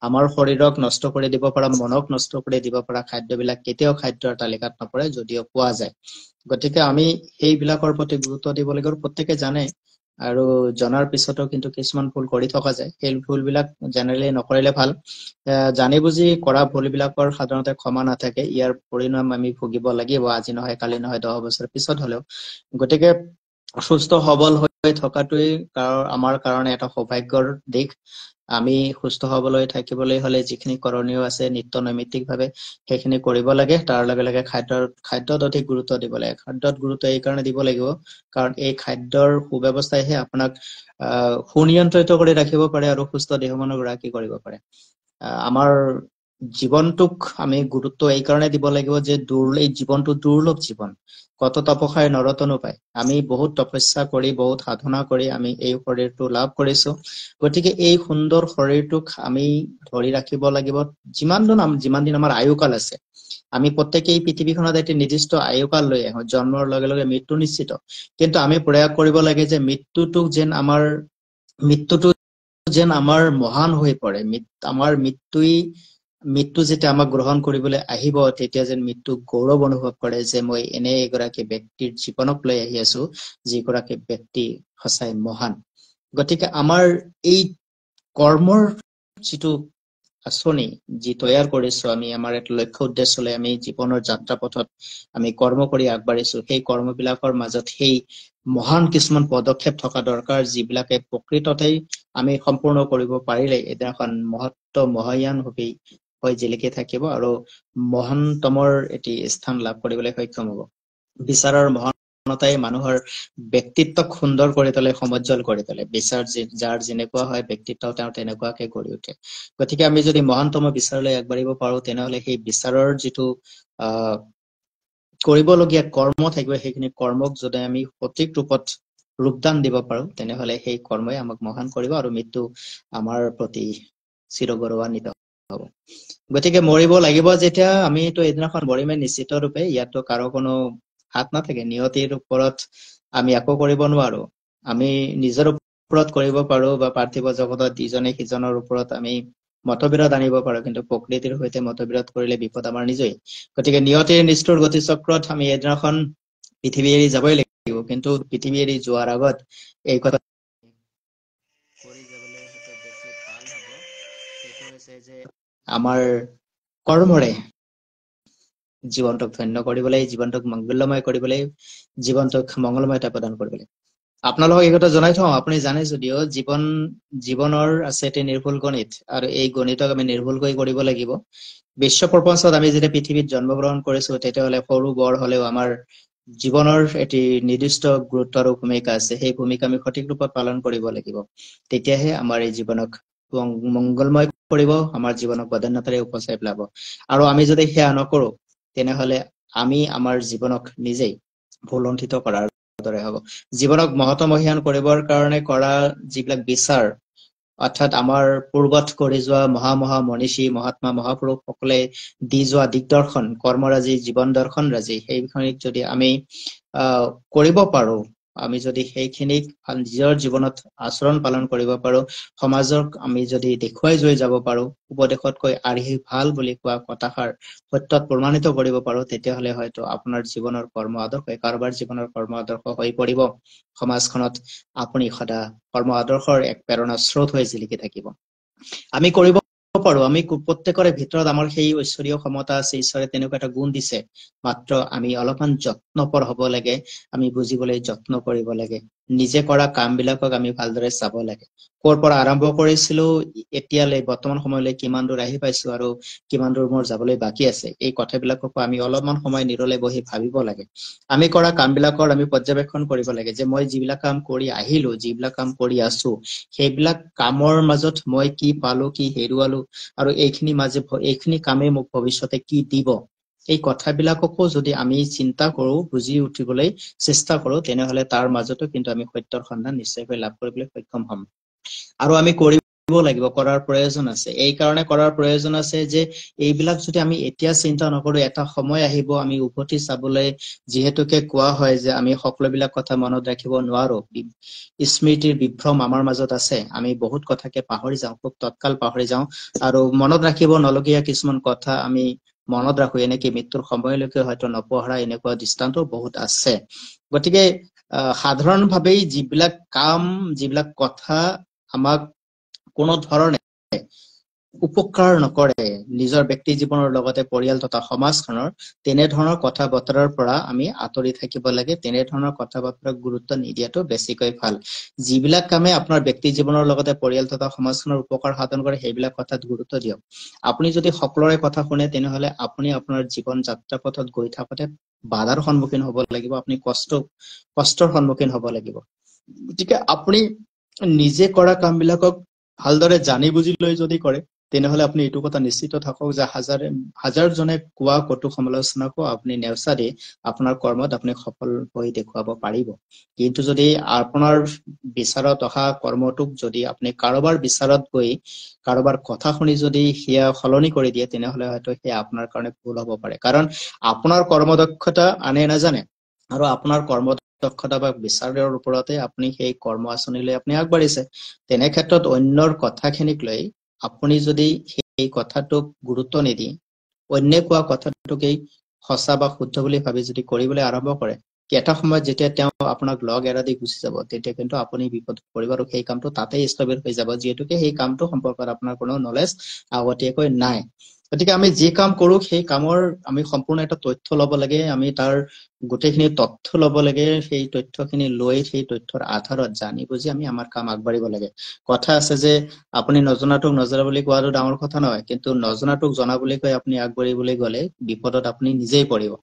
Speaker 1: আমাৰ শৰীৰক নষ্ট কৰি দিব পৰা, মনক নষ্ট কৰি দিব পৰা খাদ্যবিলাক কেতিয়াও খাদ্যৰ তালিকাত নপৰে, যদিও পোৱা যায়। গতিকে আমি সেইবিলাকৰ প্ৰতি গুৰুত্ব দিব লাগিব। প্ৰত্যেকে জানে, আৰু জনাৰ পিছতো কিন্তু কিছুমান ভুল কৰি থকা যায়। সেই ভুলবিলাক জেনেৰেলি নকৰিলে ভাল। জানি বুজি কৰা ভুলবিলাকৰ সাধাৰণতে ক্ষমা নাথাকে। ইয়াৰ পৰিণাম আমি ভুগিব লাগিব, আজি নহয় কালি নহয় 10 বছৰ পিছত হলেও। গতিকে সুস্থ সবল হৈ থকাটোৱেই আমাৰ কাৰণে এটা সৌভাগ্যৰ দিশ। আমি সুস্থ হবলৈ থাকিবলৈ হলে যিখিনি কৰণীয় আছে নিত্য নৈমিত্তিকভাৱে সেইখিনি কৰিব লাগে। তাৰ লগে লগে খাদ্যত অধিক গুৰুত্ব দিব লাগে। খাদ্যত গুৰুত্ব এই কাৰণে দিব লাগিব কাৰণ এই খাদ্যৰ সুব্যৱস্থাইহে আপোনাক সুনিয়ন্ত্ৰিত কৰি ৰাখিব পাৰে আৰু সুস্থ দেহমনক গৰাকী কৰিব পাৰে। আমাৰ জীৱনটোক আমি গুৰুত্ব এই কাৰণে দিব লাগিব যে এই জীৱনটো দুৰ্লভ জীৱন। কত তপস্যাই নৰতনো পায়। আমি বহুত তপস্যা কৰি, বহুত সাধনা কৰি আমি এই শৰীৰটো লাভ কৰিছো। গতিকে এই সুন্দৰ শৰীৰটোক আমি ধৰি ৰাখিব লাগিব যিমান দিন আমাৰ আয়ুকাল আছে। আমি প্ৰত্যেকেই পৃথিৱীখনত এটি নিৰ্দিষ্ট আয়ুকাল লৈ আহো। জন্মৰ লগে লগে মৃত্যু নিশ্চিত, কিন্তু আমি প্ৰয়াস কৰিব লাগে যে মৃত্যুটো যেন আমাৰ মহান হৈ পৰে। আমাৰ মৃত্যু যেতিয়া আমাক গ্ৰহণ কৰিবলৈ আহিব, তেতিয়া যেন মৃত্যু গৌৰৱ অনুভৱ কৰে যে মই এনে এগৰাকী ব্যক্তিৰ জীৱনক লৈ আহি আছো যিগৰাকী ব্যক্তি সঁচাই মহান। গতিকে আমাৰ এই কৰ্মৰ যিটো আঁচনি যি তৈয়াৰ কৰিছো, আমি আমাৰ এটা লক্ষ্য উদ্দেশ্য লৈ আমি জীৱনৰ যাত্ৰা পথত আমি কৰ্ম কৰি আগবাঢ়িছো। সেই কৰ্মবিলাকৰ মাজত সেই মহান কিছুমান পদক্ষেপ থকা দৰকাৰ, যিবিলাকে প্ৰকৃততেই আমি সম্পূৰ্ণ কৰিব পাৰিলে এদিনাখন মহায়ান হৈ জিলিকি থাকিব আৰু মহানতমৰ এটি স্থান লাভ কৰিবলৈ সক্ষম হ'ব। বিচাৰৰ মহানতাই মানুহৰ ব্যক্তিত্বক সুন্দৰ কৰি তোলে, সমজ্জল কৰি তোলে। বিচাৰ যাৰ যেনেকুৱা হয় ব্যক্তিত্ব তেওঁ তেনেকুৱাকে গঢ়ি উঠে। গতিকে আমি যদি মহানতম বিচাৰলৈ আগবাঢ়িব পাৰো তেনেহলে সেই বিচাৰৰ যিটো কৰিবলগীয়া কৰ্ম থাকিব, সেইখিনি কৰ্মক যদি আমি সঠিক ৰূপত ৰূপদান দিব পাৰো তেনেহলে সেই কৰ্মই আমাক মহান কৰিব আৰু মৃত্যু আমাৰ প্ৰতি চিৰগৌৰৱান্বিত হ'ব। গতিকে মৰিব লাগিব যেতিয়া, আমিতো এদিনাখন মৰিমেই নিশ্চিত ৰূপে। ইয়াতো কাৰো কোনো হাত নাথাকে। নিয়তিৰ ওপৰত আমি একো কৰিব নোৱাৰো। আমি নিজৰ ওপৰত কৰিব পাৰো বা পাৰ্থিৱ জগতত ইজনে সিজনৰ ওপৰত আমি মতবিৰোধ আনিব পাৰো, কিন্তু প্ৰকৃতিৰ সৈতে মতবিৰোধ কৰিলে বিপদ আমাৰ নিজেই। গতিকে নিয়তিৰ নিষ্ঠুৰ গতিচক্ৰত আমি এদিনাখন পৃথিৱী এৰি যাবই লাগিব, কিন্তু পৃথিৱী এৰি যোৱাৰ আগত এই কথা কৰি যাবলৈ বেছি ভাল হ'ব। সেইটো হৈছে যে আমাৰ কৰ্মৰে জীৱনটোক ধন্য কৰিবলৈ, জীৱনটোক মংগলময় কৰিবলৈ, জীৱনটোক মংগলময়তা প্ৰদান কৰিবলৈ। আপোনালোকক এই কথা জনাই থওঁ, আপুনি জানে যদিও জীৱনৰ আছে এটি নিৰ্ভুল গণিত, আৰু এই গণিতক আমি নিৰ্ভুলকৈ কৰিব লাগিব। বিশ্ব প্ৰপঞ্চত আমি যেতিয়া পৃথিৱীত জন্মগ্ৰহণ কৰিছো তেতিয়াহলে সৰু বৰ হলেও আমাৰ জীৱনৰ এটি নিৰ্দিষ্ট গুৰুত্ব আৰু ভূমিকা আছে সেই ভূমিকা আমি সঠিক ৰূপত পালন কৰিব লাগিব তেতিয়াহে আমাৰ এই জীৱনক মংগলময় কৰিব আমাৰ জীৱনক প্ৰাধান্যতাৰে উপচাই পেলাব আৰু আমি যদি সেয়া নকৰো তেনেহলে আমি আমাৰ জীৱনক নিজেই ভুলণ্ঠিত কৰাৰ দৰে হ'ব জীৱনক মহত্বমহীয়ান কৰিবৰ কাৰণে কৰা যিবিলাক বিচাৰ অৰ্থাৎ আমাৰ পূৰ্বত কৰি যোৱা মহা মনীষী মহাত্মা মহাপুৰুষসকলে দি যোৱা দিগদৰ্শন কৰ্মৰাজি জীৱন দৰ্শনৰাজি সেইখিনিক যদি আমি কৰিব পাৰো আমি যদি সেইখিনিক নিজৰ জীৱনত আচৰণ পালন কৰিব পাৰো সমাজক আমি যদি দেখুৱাই লৈ যাব পাৰো উপদেশতকৈ আৰ্হি ভাল বুলি কোৱা কথাষাৰ সত্যত প্ৰমাণিত কৰিব পাৰো তেতিয়াহলে হয়তো আপোনাৰ জীৱনৰ কৰ্ম আদৰ্শ কাৰোবাৰ জীৱনৰ কৰ্ম আদৰ্শ হৈ পৰিব সমাজখনত আপুনি সদা কৰ্ম আদৰ্শৰ এক প্ৰেৰণা স্ৰোত হৈ জিলিকি থাকিব আমি কৰিব পাৰো আমি প্ৰত্যেকৰে ভিতৰত আমাৰ সেই ঐশ্বৰীয় ক্ষমতা আছে ঈশ্বৰে তেনেকুৱা এটা গুণ দিছে মাত্ৰ আমি অলপমান যত্নপৰ হ'ব লাগে আমি বুজিবলৈ যত্ন কৰিব লাগে নিজে কৰা কামবিলাকক আমি ভালদৰে চাব লাগে ক'ৰ পৰা আৰম্ভ কৰিছিলো এতিয়ালৈ বৰ্তমান সময়লৈ কিমান দূৰ আহি পাইছো আৰু কিমান দূৰ মোৰ যাবলৈ বাকী আছে এই কথাবিলাককো আমি অলপমান সময় নিৰলে বহি ভাবিব লাগে আমি কৰা কামবিলাকৰ আমি পৰ্যবেক্ষণ কৰিব লাগে যে মই যিবিলাক কাম কৰি আহিলো যিবিলাক কাম কৰি আছো সেইবিলাক কামৰ মাজত মই কি পালো কি হেৰুৱালো আৰু এইখিনি কামে মোক ভৱিষ্যতে কি দিব এই কথাবিলাককো যদি আমি চিন্তা কৰো বুজি উঠিবলৈ চেষ্টা কৰো তেনেহলে তাৰ মাজতো কিন্তু আমি সত্যৰ সন্ধান নিশ্চয়কৈ লাভ কৰিবলৈ সক্ষম হ'ম আৰু আমি কৰিব লাগিব কৰাৰ প্ৰয়োজন আছে এই কাৰণে কৰাৰ প্ৰয়োজন আছে যে এইবিলাক যদি আমি এতিয়া চিন্তা নকৰো এটা সময় আহিব আমি উভতি চাবলৈ যিহেতুকে কোৱা হয় যে আমি সকলোবিলাক কথা মনত ৰাখিব নোৱাৰো স্মৃতিৰ বিভ্ৰম আমাৰ মাজত আছে আমি বহুত কথাকে পাহৰি যাওঁ খুব তৎকাল পাহৰি যাওঁ আৰু মনত ৰাখিব নলগীয়া কিছুমান কথা আমি মনত ৰাখো এনেকে মৃত্যুৰ সময়লৈকে হয়তো নপহৰা এনেকুৱা দৃষ্টান্ত বহুত আছে গতিকে সাধাৰণভাৱেই যিবিলাক কাম যিবিলাক কথা আমাক কোনো ধৰণে উপকাৰ নকৰে নিজৰ ব্যক্তি জীৱনৰ লগতে পৰিয়াল তথা সমাজখনৰ তেনেধৰণৰ কথা বতৰাৰ পৰা আমি আঁতৰি থাকিব লাগে তেনেধৰণৰ কথা বতৰাক গুৰুত্ব নিদিয়াটো বেছিকৈ ভাল যিবিলাক কামে আপোনাৰ ব্যক্তি জীৱনৰ লগতে পৰিয়াল তথা সমাজখনৰ উপকাৰ সাধন কৰে সেইবিলাক কথাত গুৰুত্ব দিয়ক আপুনি যদি সকলোৰে কথা শুনে তেনেহলে আপুনি আপোনাৰ জীৱন যাত্ৰা পথত গৈ থাকোতে বাধাৰ সন্মুখীন হ'ব লাগিব আপুনি কষ্টৰ সন্মুখীন হ'ব লাগিব গতিকে আপুনি নিজে কৰা কামবিলাকক ভালদৰে জানি বুজি লৈ যদি কৰে তেনেহলে আপুনি এইটো কথা নিশ্চিত থাকক যে হাজাৰজনে কোৱা কটু সমালোচনাকো আপুনি নেওচা দি আপোনাৰ কৰ্মত আপুনি সফল হৈ দেখুৱাব পাৰিব কিন্তু যদি আপোনাৰ বিচাৰত অহা কৰ্মটোক যদি আপুনি কাৰোবাৰ বিচাৰত গৈ কাৰোবাৰ কথা শুনি যদি সেয়া সলনি কৰি দিয়ে তেনেহলে হয়তো সেয়া আপোনাৰ কাৰণে ভুল হ'ব পাৰে কাৰণ আপোনাৰ কৰ্মদক্ষতা আনে নাজানে আৰু আপোনাৰ কৰ্মদক্ষতা বা বিচাৰৰ ওপৰতে আপুনি সেই কৰ্ম আঁচনিলৈ আপুনি আগবাঢ়িছে তেনে ক্ষেত্ৰত অন্যৰ কথাখিনিক লৈ আপুনি যদি সেই কথাটোক গুৰুত্ব নিদি অন্যে কোৱা কথাটোকেই সঁচা বা শুদ্ধ বুলি ভাবি যদি কৰিবলৈ আৰম্ভ কৰে এটা সময়ত যেতিয়া তেওঁ আপোনাক লগ এৰা দি গুচি যাব তেতিয়া কিন্তু আপুনি বিপদত পৰিব আৰু সেই কামটো তাতেই স্থবিৰ হৈ যাব যিহেতুকে সেই কামটো সম্পৰ্কত আপোনাৰ কোনো নলেজ আগতীয়াকৈ নাই গতিকে আমি যি কাম কৰো সেই কামৰ আমি সম্পূৰ্ণ এটা তথ্য ল'ব লাগে আমি তাৰ গোটেইখিনি তথ্য ল'ব লাগে সেই তথ্যখিনি লৈ সেই তথ্যৰ আধাৰত জানি বুজি আমি আমাৰ কাম আগবাঢ়িব লাগে কথা আছে যে আপুনি নজনাটোক নজনা বুলি কোৱাটো ডাঙৰ কথা নহয় কিন্তু নজনাটোক জনা বুলি কৈ আপুনি আগবাঢ়িবলৈ গলে বিপদত আপুনি নিজেই পৰিব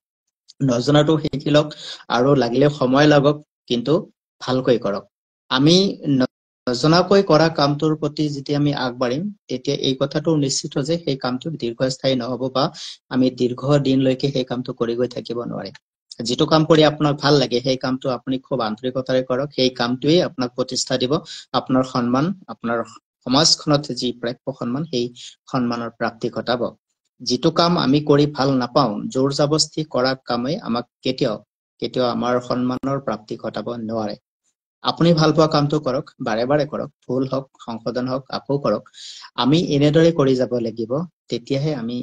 Speaker 1: নজনাটো শিকি লওক আৰু লাগিলে সময় লাগক কিন্তু ভালকৈ কৰক আমি নজনাকৈ কৰা কামটোৰ প্ৰতি যেতিয়া আমি আগবাঢ়িম তেতিয়া এই কথাটো নিশ্চিত যে সেই কামটো দীৰ্ঘস্থায়ী নহব বা আমি দীৰ্ঘ দিনলৈকে সেই কামটো কৰি গৈ থাকিব নোৱাৰিম যিটো কাম কৰি আপোনাক ভাল লাগে সেই কামটো আপুনি খুব আন্তৰিকতাৰে কৰক সেই কামটোৱেই আপোনাক প্ৰতিষ্ঠা দিব আপোনাৰ সন্মান আপোনাৰ সমাজখনত যি প্ৰাপ্য সন্মান সেই সন্মানৰ প্ৰাপ্তি ঘটাব যিটো কাম আমি কৰি ভাল নাপাওঁ জোৰ জবস্তি কৰা কামে আমাক কেতিয়াও আমাৰ সন্মানৰ প্ৰাপ্তি ঘটাব নোৱাৰে আপুনি ভাল পোৱা কামটো কৰক বাৰে বাৰে কৰক ভুল হওক সংশোধন হওক আকৌ কৰক আমি এনেদৰে কৰি যাব লাগিব তেতিয়াহে আমি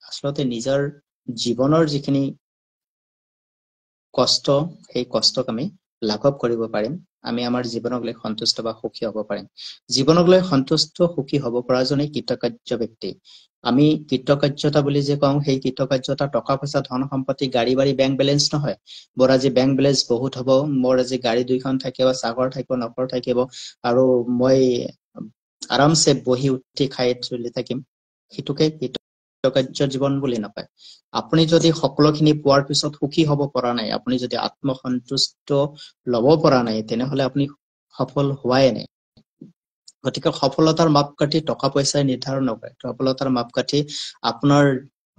Speaker 1: আচলতে নিজৰ জীৱনৰ যিখিনি কষ্ট সেই কষ্টক আমি লাঘৱ কৰিব পাৰিম আমি আমাৰ জীৱনক লৈ সন্তুষ্ট বা সুখী হ'ব পাৰিম জীৱনক লৈ সন্তুষ্ট সুখী হ'ব পৰাজনেই কৃতকাৰ্য ব্যক্তি আমি কৃতকাৰ্যতা বুলি যে কওঁ সেই কৃতকাৰ্যতা টকা পইচা ধন সম্পত্তি গাড়ী বাড়ী বেংক বেলেঞ্চ নহয় মোৰ আজি বেংক বেলেঞ্চ বহুত হ'ব মোৰ আজি গাড়ী দুইখন থাকিব চাগৰ থাকিব নকৰ থাকিব আৰু মই আৰামছে বহি উঠি খাই চলি থাকিম সেইটোকে কৃতকাৰ্য জীৱন বুলি নাপায়। আপুনি যদি সকলোখিনি পোৱাৰ পিছত সুখী হ'ব পৰা নাই, আপুনি যদি আত্মসন্তুষ্ট ল'ব পৰা নাই, তেনেহলে আপুনি সফল হোৱাই নাই। গতিকে সফলতাৰ মাপকাঠি টকা পইচাই নিৰ্ধাৰণ নকৰে। সফলতাৰ মাপকাঠি আপোনাৰ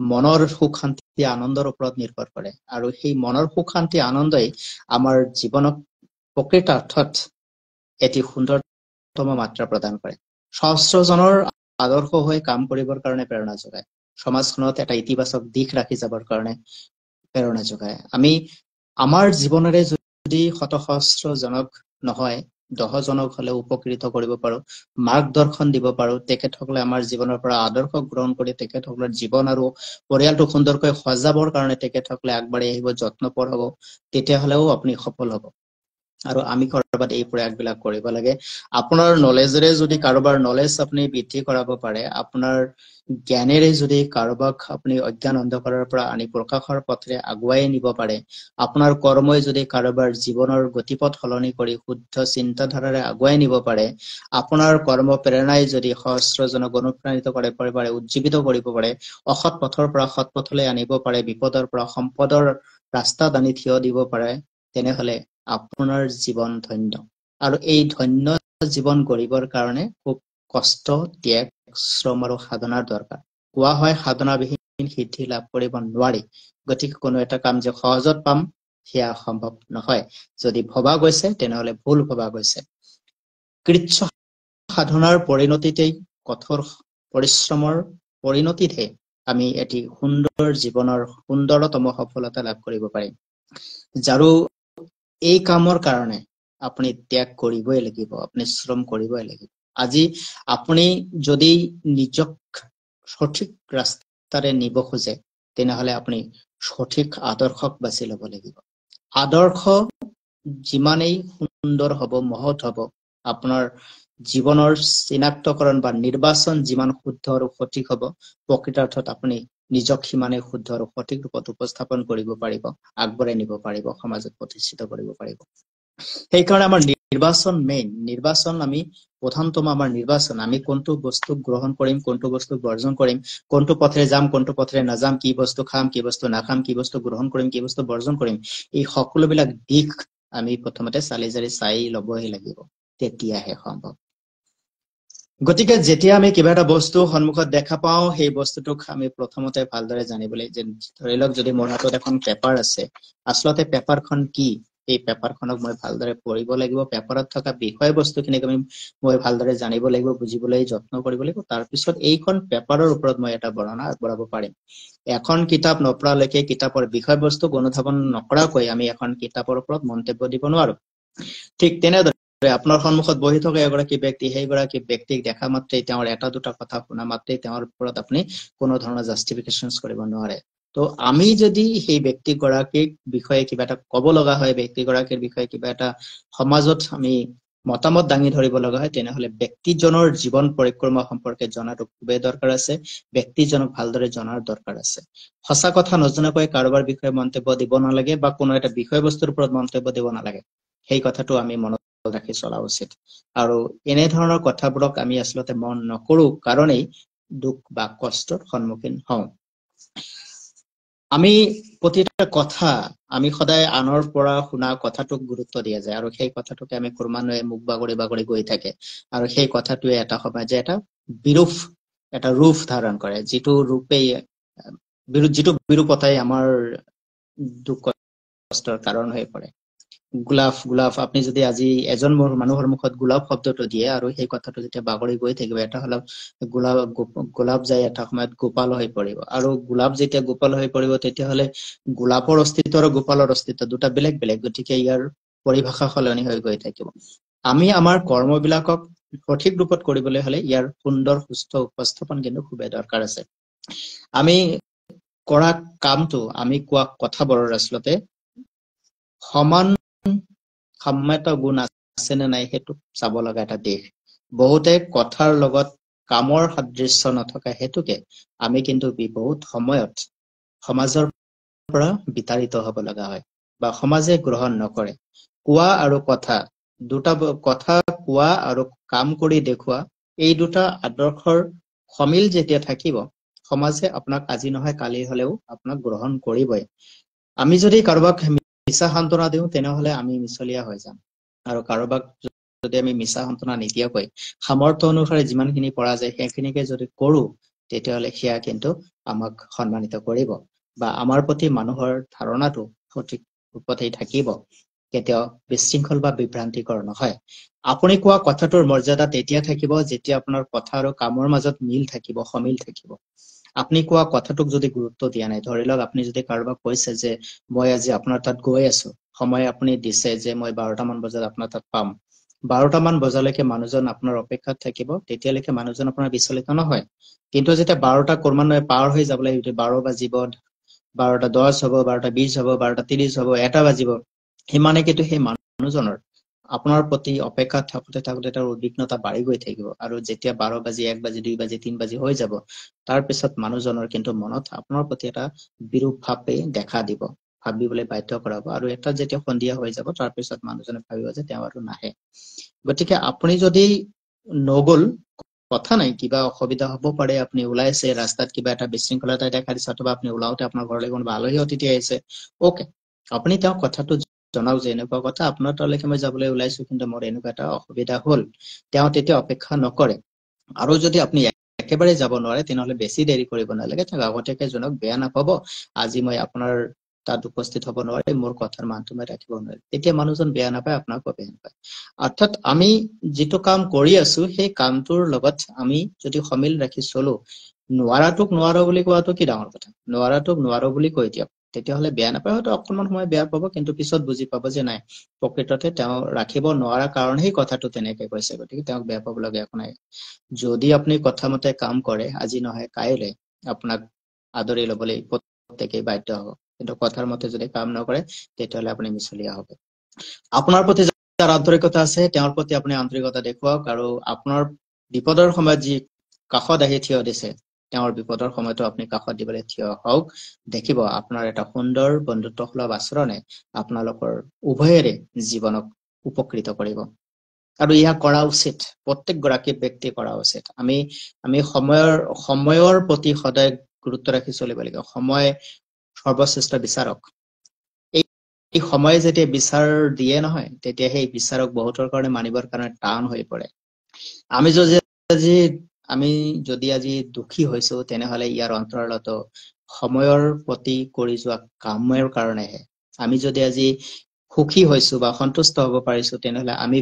Speaker 1: মনৰ সুখ শান্তি আনন্দৰ ওপৰত নিৰ্ভৰ কৰে, আৰু সেই মনৰ সুখ শান্তি আনন্দই আমাৰ জীৱনক প্ৰকৃতাৰ্থত এটি সুন্দৰতম মাত্ৰা প্ৰদান কৰে। সহস্ৰজনৰ আদৰ্শ হৈ কাম কৰিবৰ কাৰণে প্ৰেৰণা যোগায়। সমাজখনত এটা ইতিবাচক দিশ ৰাখি যাবৰ কাৰণে প্ৰেৰণা যোগায়। আমি আমাৰ জীৱনেৰে যদি শত সহস্ৰজনক নহয় 10জনক হলেও উপকৃত কৰিব পাৰো, মাৰ্গদৰ্শন দিব পাৰো, তেখেতসকলে আমাৰ জীৱনৰ পৰা আদৰ্শ গ্ৰহণ কৰি তেখেতসকলৰ জীৱন আৰু পৰিয়ালটো সুন্দৰকৈ সজাবৰ কাৰণে তেখেতসকলে আগবাঢ়ি আহিব, যত্নপৰ হ'ব, তেতিয়াহলেও আপুনি সফল হ'ব। আৰু আমি কৰবাত এই প্ৰয়াসবিলাক কৰিব লাগে। আপোনাৰ নলেজেৰে যদি কাৰোবাৰ নলেজ আপুনি বৃদ্ধি কৰাব পাৰে, আপোনাৰ জ্ঞানেৰে যদি কাৰোবাক আপুনি অজ্ঞান অন্ধকাৰৰ পৰা আনি প্ৰকাশৰ পথেৰে আগুৱাই নিব পাৰে, আপোনাৰ কৰ্মই যদি কাৰোবাৰ জীৱনৰ গতিপথ সলনি কৰি শুদ্ধ চিন্তাধাৰাৰে আগুৱাই নিব পাৰে, আপোনাৰ কৰ্ম প্ৰেৰণাই যদি সহস্ৰজনক অনুপ্ৰাণিত কৰে, পৰিবাৰে উজ্জীৱিত কৰিব পাৰে, অসৎ পথৰ পৰা সৎ পথলৈ আনিব পাৰে, বিপদৰ পৰা সম্পদৰ ৰাস্তাত আনি থিয় দিব পাৰে, তেনেহলে আপোনাৰ জীৱন ধন্য। আৰু এই ধন্য জীৱন গঢ়িবৰ কাৰণে খুব কষ্ট, ত্যাগ, শ্ৰম আৰু সাধনাৰ দৰকাৰ। কোৱা হয় সাধনাবিহীন সিদ্ধি লাভ কৰিব নোৱাৰি। গতিকে কোনো এটা কাম যে সহজত পাম সেয়া সম্ভৱ নহয়। যদি ভবা গৈছে তেনেহলে ভুল ভবা গৈছে। কৃচ্ছ সাধনাৰ পৰিণতিতেই, কঠোৰ পৰিশ্ৰমৰ পৰিণতিতহে আমি এটি সুন্দৰ জীৱনৰ সুন্দৰতম সফলতা লাভ কৰিব পাৰিম। যাৰো এই কামৰ কাৰণে আপুনি ত্যাগ কৰিবই লাগিব, আপুনি শ্ৰম কৰিবই লাগিব। আজি আপুনি যদি নিজক সঠিক ৰাস্তাৰে নিব খোজে, তেনেহলে আপুনি সঠিক আদৰ্শক বাছি ল'ব লাগিব। আদৰ্শ যিমানেই সুন্দৰ হ'ব, মহৎ হ'ব, আপোনাৰ জীৱনৰ চিনাক্তকৰণ বা নিৰ্বাচন যিমান শুদ্ধ আৰু সঠিক হ'ব, প্ৰকৃতাৰ্থত আপুনি নিজক সিমানেই শুদ্ধ আৰু সঠিক ৰূপত উপস্থাপন কৰিব পাৰিব, আগবঢ়াই নিব পাৰিব, সমাজত প্ৰতিষ্ঠিত কৰিব পাৰিব। সেইকাৰণে আমাৰ নিৰ্বাচন মেইন। নিৰ্বাচন আমি প্ৰধানতম আমাৰ নিৰ্বাচন। আমি কোনটো বস্তু গ্ৰহণ কৰিম, কোনটো বস্তু বৰ্জন কৰিম, কোনটো পথেৰে যাম, কোনটো পথেৰে নাযাম, কি বস্তু খাম, কি বস্তু নাখাম, কি বস্তু গ্ৰহণ কৰিম, কি বস্তু বৰ্জন কৰিম, এই সকলোবিলাক দিশ আমি প্ৰথমতে চালি জাৰি চাই ল'বই লাগিব, তেতিয়াহে সম্ভৱ। গতিকে যেতিয়া আমি কিবা এটা বস্তু সন্মুখত দেখা পাওঁ, সেই বস্তুটোক আমি প্ৰথমতে ভালদৰে জানিবলৈ, যে ধৰি লওক যদি মোৰ হাতত এখন পেপাৰ আছে, আচলতে পেপাৰখন কি, এই পেপাৰখনক মই ভালদৰে পঢ়িব লাগিব, পেপাৰত থকা বিষয়বস্তুখিনিক মই ভালদৰে জানিব লাগিব, বুজিবলৈ যত্ন কৰিব লাগিব। তাৰপিছত এইখন পেপাৰৰ ওপৰত মই এটা বৰ্ণনা আগবঢ়াব পাৰিম। এখন কিতাপ নপঢ়ালৈকে, কিতাপৰ বিষয়বস্তুক অনুধাৱন নকৰাকৈ আমি এখন কিতাপৰ ওপৰত মন্তব্য দিব নোৱাৰো। ঠিক তেনেদৰে আপোনাৰ সন্মুখত বহি থকা এগৰাকী ব্যক্তি, সেইগৰাকী ব্যক্তিক দেখা মাত্ৰেই, তেওঁৰ এটা দুটা কথা শুনা মাত্ৰেই তেওঁৰ ওপৰত আপুনি কোনো ধৰণৰ জাষ্টিফিকেশ্যন কৰিব নোৱাৰে। তো আমি যদি সেই ব্যক্তিগৰাকীৰ বিষয়ে কিবা এটা ক'ব লগা হয়, ব্যক্তিগৰাকীৰ বিষয়ে কিবা এটা সমাজত আমি মতামত দাঙি ধৰিব লগা হয়, তেনেহলে ব্যক্তিজনৰ জীৱন পৰিক্ৰমা সম্পৰ্কে জনাটো খুবেই দৰকাৰ আছে, ব্যক্তিজনক ভালদৰে জনাৰ দৰকাৰ আছে। সঁচা কথা নজনাকৈ কাৰোবাৰ বিষয়ে মন্তব্য দিব নালাগে, বা কোনো এটা বিষয়বস্তুৰ ওপৰত মন্তব্য দিব নালাগে। সেই কথাটো আমি মনত ৰাখি চলা উচিত। আৰু এনেধৰণৰ কথাবোৰক আমি আচলতে মন নকৰো কাৰণেই দুখ বা কষ্টৰ সন্মুখীন হওঁ। আমি প্ৰতিটা কথা আমি সদায় আনৰ পৰা শুনা কথাটোক গুৰুত্ব দিয়া যায়, আৰু সেই কথাটোকে আমি ক্ৰমান্বয়ে মুখ বাগৰি বাগৰি গৈ থাকে, আৰু সেই কথাটোৱে এটা সময় যে এটা ৰূপ ধাৰণ কৰে, যিটো বিৰূপতাই আমাৰ দুখ কষ্টৰ কাৰণ হৈ পৰে। গোলাপ আপুনি যদি আজি এজন মানুহৰ মুখত গোলাপ শব্দটো দিয়ে, আৰু সেই কথাটো যেতিয়া বাগৰি গৈ থাকিব, এটা হলে গোলাপ যাই এটা সময়ত গোপাল হৈ পৰিব, আৰু গোলাপ যেতিয়া গোপাল হৈ পৰিব, তেতিয়াহলে গোলাপৰ অস্তিত্ব আৰু গোপালৰ অস্তিত্ব দুটা বেলেগ বেলেগ। গতিকে ইয়াৰ পৰিভাষা সলনি হৈ গৈ থাকিব। আমি আমাৰ কৰ্মবিলাকক সঠিক ৰূপত কৰিবলৈ হলে ইয়াৰ সুন্দৰ সুস্থ উপস্থাপন কিন্তু খুবেই দৰকাৰ আছে। আমি কৰা কামটো, আমি কোৱা কথাবোৰৰ আচলতে সমান সাম্যতা গুণ আছে নে নাই সেইটো চাব লগা এটা দিশ। বহুতে কথাৰ লগত কামৰ সাদৃশ্য নথকা হেতুকে আমি কিন্তু বহুত সময়ত সমাজৰ পৰা বিতাড়িত হ'ব লগা হয়, বা সমাজে গ্ৰহণ নকৰে। কোৱা আৰু কথা দুটা কথা কোৱা আৰু কাম কৰি দেখুওৱা, এই দুটা আদৰ্শৰ সমিল যেতিয়া থাকিব, সমাজে আপোনাক আজি নহয় কালি হলেও আপোনাক গ্ৰহণ কৰিবই। আমি যদি কাৰোবাক মিছা সান্তনা দিওঁ তেনেহলে আমি মিছলীয়া হৈ যাম, আৰু কাৰোবাক যদি আমি মিছা সান্তনা নিদিয়াকৈ সামৰ্থ্য অনুসাৰে যিমানখিনি পৰা যায় সেইখিনিকে যদি কৰো তেতিয়াহলে সেয়া কিন্তু আমাক সন্মানিত কৰিব, বা আমাৰ প্ৰতি মানুহৰ ধাৰণাটো সঠিক ৰূপতেই থাকিব, কেতিয়াও বিশৃংখল বা বিভ্ৰান্তিকৰ নহয়। আপুনি কোৱা কথাটোৰ মৰ্যাদা তেতিয়া থাকিব যেতিয়া আপোনাৰ কথা আৰু কামৰ মাজত মিল থাকিব, সমিল থাকিব। আপুনি কোৱা কথাটোক যদি গুৰুত্ব দিয়া নাই, ধৰি লওক আপুনি যদি কাৰোবাক কৈছে যে মই আজি আপোনাৰ তাত গৈ আছো, সময় আপুনি দিছে যে মই 12টামান বজাত আপোনাৰ তাত পাম, 12টামান বজালৈকে মানুহজন আপোনাৰ অপেক্ষাত থাকিব, তেতিয়ালৈকে মানুহজন আপোনাৰ বিচলিত নহয়। কিন্তু যেতিয়া 12টা ক্ৰমান্বয়ে পাৰ হৈ যাবলৈ 12 বাজিব, 12:10 হ'ব, 12:20 হ'ব, 12:30 হ'ব, 1টা বাজিব, সিমানে কিন্তু সেই মানুহজনৰ আপোনাৰ প্ৰতি অপেক্ষাত থাকোতে থাকোতে তাৰ উদ্বিগ্নতা বাঢ়ি গৈ থাকিব, আৰু যেতিয়া 12 বাজি 1 বাজি 2 বাজি 3 বাজি হৈ যাব, তাৰ পিছত মানুহজনৰ কিন্তু মনত আপোনাৰ প্ৰতি এটা বিৰূপ ভাৱে দেখা দিব, ভাবিবলৈ বাধ্য কৰাব, আৰু এটা যেতিয়া সন্ধিয়া হৈ যাব তাৰ পিছত মানুহজনে ভাবিব যে তেওঁ আৰু নাহে। গতিকে আপুনি যদি নগল কথা নাই, কিবা অসুবিধা হ'ব পাৰে, আপুনি ওলাইছে ৰাস্তাত কিবা এটা বিশৃংখলতা দেখা দিছে, অথবা আপুনি ওলাওতে আপোনাৰ ঘৰলৈ কোনোবা আলহী অতিথি আহিছে, ওকে, আপুনি তেওঁক কথাটো জনাওক যে এনেকুৱা কথা, আপোনাৰ তালৈকে মই যাবলৈ ওলাইছো কিন্তু মোৰ এনেকুৱা এটা অসুবিধা হ'ল। তেওঁ তেতিয়া অপেক্ষা নকৰে, আৰু যদি আপুনি একেবাৰে যাব নোৱাৰে তেনেহলে বেছি দেৰি কৰিব নালাগে, তেওঁক আগতীয়াকে জনাওক বেয়া নাপাব, আজি মই আপোনাৰ তাত উপস্থিত হ'ব নোৱাৰে, মোৰ কথাৰ মানটো মই ৰাখিব নোৱাৰে। তেতিয়া মানুহজন বেয়া নাপায়, আপোনাকো বেয়া নাপায়। অৰ্থাৎ আমি যিটো কাম কৰি আছো সেই কামটোৰ লগত আমি যদি সমিল ৰাখি চলো, নোৱাৰাটোক নোৱাৰো বুলি কোৱাটো কি ডাঙৰ কথা, নোৱাৰাটোক নোৱাৰো বুলি কৈ দিয়ক, তেতিয়াহলে বেয়া নাপায়, হয়তো অকণমান সময় বেয়া পাব, কিন্তু পিছত বুজি পাব যে নাই, প্ৰকৃততে তেওঁ ৰাখিব নোৱাৰা কাৰণেই কথাটো তেনেকে কৈছে, গতিকে তেওঁক বেয়া পাবলগীয়া একো নাই। যদি আপুনি কথা মতে কাম কৰে, আজি নহয় কাইলৈ আপোনাক আদৰি লবলৈ প্ৰত্যেকেই বাধ্য হব, কিন্তু কথাৰ মতে যদি কাম নকৰে তেতিয়াহলে আপুনি মিছলীয়া হ'ব। আপোনাৰ প্ৰতি যাৰ আন্তৰিকতা আছে তেওঁৰ প্ৰতি আপুনি আন্তৰিকতা দেখুৱাওক, আৰু আপোনাৰ বিপদৰ সময়ত যি কাষত আহি থিয় দিছে তেওঁৰ বিপদৰ সময়তো আপুনি কাষত দিবলৈ থিয় হওক। দেখিব আপোনাৰ এটা সুন্দৰ বন্ধুত্বসুলভ আচৰণে আপোনালোকৰ উভয়ৰে জীৱনক উপকৃত কৰিব, আৰু ইয়াক কৰা উচিত, প্ৰত্যেক গৰাকী ব্যক্তি কৰা উচিত। আমি সময়ৰ প্ৰতি সদায় গুৰুত্ব ৰাখি চলিব লাগিব। সময় সৰ্বশ্ৰেষ্ঠ বিচাৰক। এই সময় যেতিয়া বিচাৰ দিয়ে নহয়, তেতিয়া সেই বিচাৰক বহুতৰ কাৰণে মানিবৰ কাৰণে টান হৈ পৰে। আমি যদি আজি দুখী হৈছো তেনেহলে ইয়াৰ অন্তৰালতো সময়ৰ প্ৰতি কৰি যোৱা কামৰ কাৰণেহে। আমি যদি আজি সুখী হৈছো বা সন্তুষ্ট হব পাৰিছো তেনেহলে আমি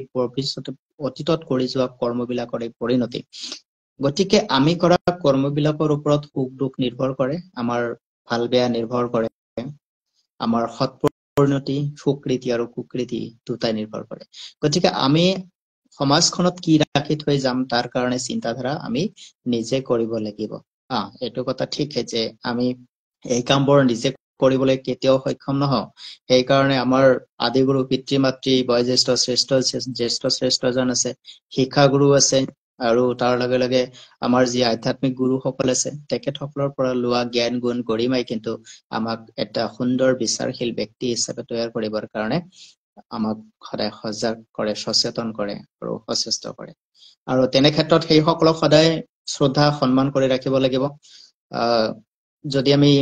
Speaker 1: অতীতত কৰি যোৱা কৰ্মবিলাকৰ পৰিণতি। গতিকে আমি কৰা কৰ্মবিলাকৰ ওপৰত সুখ দুখ নিৰ্ভৰ কৰে, আমাৰ ভাল বেয়া নিৰ্ভৰ কৰে, আমাৰ সৎ পৰিণতি, সুকৃতি আৰু কুকৃতি দুটাই নিৰ্ভৰ কৰে। গতিকে আমি সমাজখনত কি ৰাখি থৈ যাম তাৰ কাৰণে চিন্তাধাৰা আমি নিজে কৰিব লাগিব। এইটো কথা ঠিকে যে আমি এই কামবোৰ নিজে কৰিবলৈ কেতিয়াও সক্ষম নহওঁ। সেইকাৰণে আমাৰ আদিগুৰু পিতৃ মাতৃ বয়োজ্যেষ্ঠ শ্ৰেষ্ঠজন আছে, শিক্ষাগুৰু আছে, আৰু তাৰ লগে লগে আমাৰ যি আধ্যাত্মিক গুৰুসকল আছে তেখেতসকলৰ পৰা লোৱা জ্ঞান গুণ গৰিমাই কিন্তু আমাক এটা সুন্দৰ বিচাৰশীল ব্যক্তি হিচাপে তৈয়াৰ কৰিবৰ কাৰণে আমাক সদায় সজাগ কৰে, সচেতন কৰে আৰু সচেষ্ট কৰে। আৰু তেনে ক্ষেত্ৰত সেইসকলক সদায় শ্ৰদ্ধা সন্মান কৰি ৰাখিব লাগিব। যদি আমি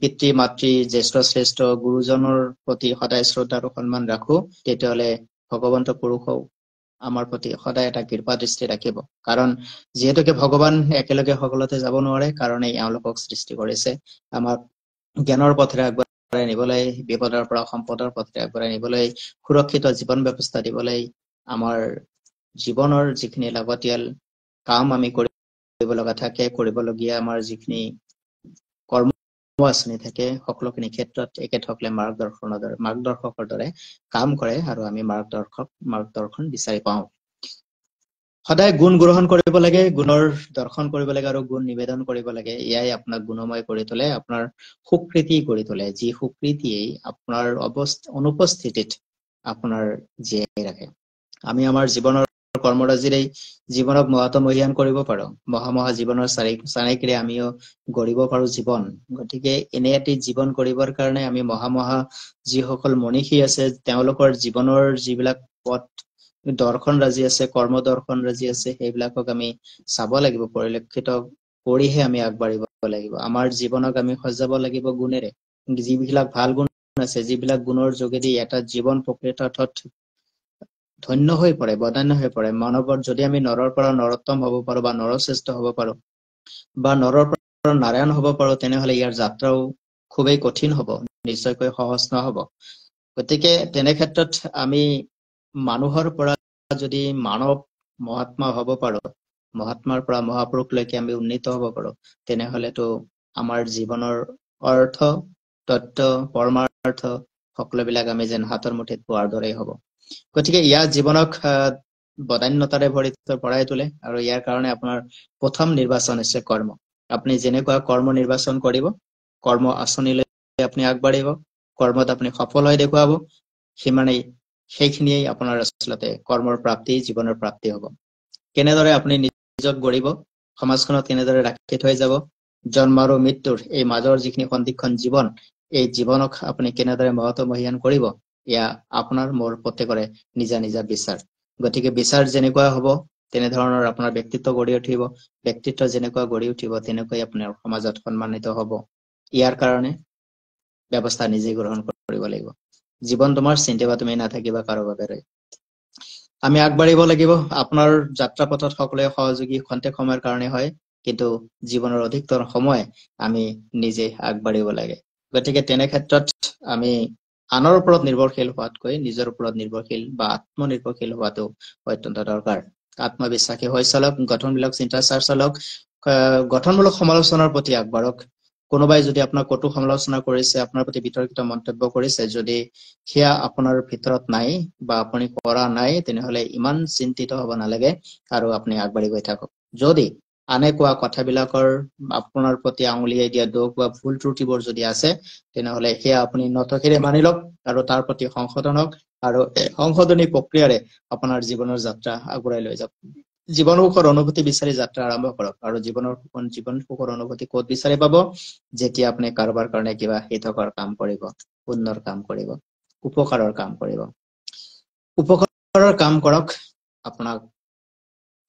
Speaker 1: পিতৃ মাতৃ জ্যেষ্ঠ শ্ৰেষ্ঠ গুৰুজনৰ প্ৰতি সদায় শ্ৰদ্ধা আৰু সন্মান ৰাখো তেতিয়াহলে ভগৱন্ত পুৰুষও আমাৰ প্ৰতি সদায় এটা কৃপা দৃষ্টি ৰাখিব। কাৰণ যিহেতুকে ভগৱান একেলগে সকলোতে যাব নোৱাৰে, কাৰণে এওঁলোকক সৃষ্টি কৰিছে আমাক জ্ঞানৰ পথেৰে আগবঢ়াই নিবলৈ, বিপদৰ পৰা সম্পদৰ পথেৰে আগবঢ়াই নিবলৈ, সুৰক্ষিত জীৱন ব্যৱস্থা দিবলৈ, আমাৰ জীৱনৰ যিখিনি লাগতিয়াল কাম আমি কৰিব লগা থাকে, কৰিবলগীয়া আমাৰ যিখিনি কৰ্ম আঁচনি থাকে, সকলোখিনি ক্ষেত্ৰত এখেতসকলে মাৰ্গদৰ্শকৰ দৰে কাম কৰে, আৰু আমি মাৰ্গদৰ্শন বিচাৰি পাওঁ। সদায় গুণ গ্ৰহণ কৰিব লাগে, গুণৰ দৰ্শন কৰিব লাগে, আৰু গুণ নিবেদন কৰিব লাগে। এয়াই আপোনাক গুণময় কৰি তোলে, আপোনাৰ সুকৃতি কৰি তোলে, যি সুকৃতিয়েই আপোনাৰ অনুপস্থিতিত আপোনাৰ জীয়াই ৰাখে। আমি আমাৰ জীৱনৰ কৰ্মৰাজিৰে জীৱনক মহাত্মহীয়ান কৰিব পাৰো, মহা জীৱনৰ চাৰিকিৰে আমিও গঢ়িব পাৰো জীৱন। গতিকে এনে এটি জীৱন কৰিবৰ কাৰণে আমি মহা যিসকল মনীষী আছে তেওঁলোকৰ জীৱনৰ যিবিলাক পথ দৰ্শন ৰাজি আছে, কৰ্ম দৰ্শন ৰাজি আছে, সেইবিলাকক আমি চাব লাগিব, পৰিলক্ষিত কৰিহে আমি আগবাঢ়িব লাগিব আমাৰ জীৱনক আমি সজাব লাগিব গুণেৰে যিবিলাক ভাল গুণ আছে যিবিলাক গুণৰ যোগেদি এটা জীৱন প্ৰকৃত অৰ্থত ধন্য হৈ পৰে বদান্য হৈ পৰে মানৱৰ যদি আমি নৰৰ পৰা নৰোত্তম হ'ব পাৰো বা নৰশ্ৰেষ্ঠ হ'ব পাৰো বা নৰৰ পৰা নাৰায়ণ হ'ব পাৰো তেনেহলে ইয়াৰ যাত্ৰাও খুবেই কঠিন হ'ব নিশ্চয়কৈ সহজ নহ'ব গতিকে তেনে ক্ষেত্ৰত আমি মানুহৰ পৰা যদি মানৱ মহাত্মা হ'ব পাৰো মহাত্মাৰ পৰা মহাপুৰুষলৈকে আমি উন্নীত হ'ব পাৰো তেনেহলেতো আমাৰ জীৱনৰ অৰ্থ তত্ত্ব পৰমাৰ্থ সকলোবিলাক আমি যেন হাতৰ মুঠিত পোৱাৰ দৰেই হ'ব গতিকে ইয়াৰ জীৱনক বদান্যতাৰে ভৰাই তোলে আৰু ইয়াৰ কাৰণে আপোনাৰ প্ৰথম নিৰ্বাচন হৈছে কৰ্ম আপুনি যেনেকুৱা কৰ্ম নিৰ্বাচন কৰিব কৰ্ম আঁচনিলৈ আপুনি আগবাঢ়িব কৰ্মত আপুনি সফল হৈ দেখুৱাব সিমানেই সেইখিনিয়েই আপোনাৰ আচলতে কৰ্মৰ প্ৰাপ্তি জীৱনৰ প্ৰাপ্তি হ'ব কেনেদৰে আপুনি নিজক গঢ়িব সমাজখনত কেনেদৰে ৰাখি থৈ যাব জন্ম আৰু মৃত্যুৰ এই মাজৰ যিখিনি সন্ধিক্ষণ জীৱন এই জীৱনক আপুনি কেনেদৰে মহত্বমহীয়ান কৰিব এয়া আপোনাৰ মোৰ প্ৰত্যেকৰে নিজা নিজা বিচাৰ গতিকে বিচাৰ যেনেকুৱা হ'ব তেনেধৰণৰ আপোনাৰ ব্যক্তিত্ব গঢ়ি উঠিব ব্যক্তিত্ব যেনেকুৱা গঢ়ি উঠিব তেনেকৈ আপোনাৰ সমাজত সন্মানিত হ'ব ইয়াৰ কাৰণে ব্যৱস্থা নিজে গ্ৰহণ কৰিব লাগিব জীৱন তোমাৰ চিন্তা তুমি নাথাকিবা কাৰো বাবে আমি আগবাঢ়িব লাগিব আপোনাৰ যাত্ৰা পথত সকলোৱে সহযোগী খন্তেক সময়ৰ কাৰণে হয় কিন্তু জীৱনৰ অধিকতৰ সময় আমি নিজে আগবাঢ়িব লাগে গতিকে তেনে ক্ষেত্ৰত আমি আনৰ ওপৰত নিৰ্ভৰশীল হোৱাতকৈ নিজৰ ওপৰত নিৰ্ভৰশীল বা আত্মনিৰ্ভৰশীল হোৱাটো অত্যন্ত দৰকাৰ আত্মবিশ্বাসী হৈ চলক গঠনমূলক চিন্তাচাৰ চলক গঠনমূলক সমালোচনাৰ প্ৰতি আগবাঢ়ক কোনোবাই যদি আপোনাক কটু সমালোচনা কৰিছে আপোনাৰ প্ৰতি বিতৰ্কিত মন্তব্য কৰিছে যদি সেয়া আপোনাৰ ভিতৰত নাই বা আপুনি কৰা নাই তেনেহলে ইমান চিন্তিত হ'ব নালাগে আৰু আপুনি আগবাঢ়ি গৈ থাকক যদি আনে কোৱা কথাবিলাকৰ আপোনাৰ প্ৰতি আঙুলিয়াই দিয়া দোষ বা ভুল ত্ৰুটিবোৰ যদি আছে তেনেহলে সেয়া আপুনি নথখিৰে মানি লওক আৰু তাৰ প্ৰতি সংশোধন হওক আৰু সংশোধনী প্ৰক্ৰিয়াৰে আপোনাৰ জীৱনৰ যাত্ৰা আগুৱাই লৈ যাওক জীৱন সুখৰ অনুভূতি বিচাৰি যাত্ৰা আৰম্ভ কৰক আৰু জীৱন সুখৰ অনুভূতি ক'ত বিচাৰি পাব যেতিয়া আপুনি কাৰোবাৰ কাৰণে কিবা হিতকৰ কাম কৰিব পুণ্যৰ কাম কৰিব উপকাৰৰ কাম কৰিব উপকাৰৰ কাম কৰক আপোনাক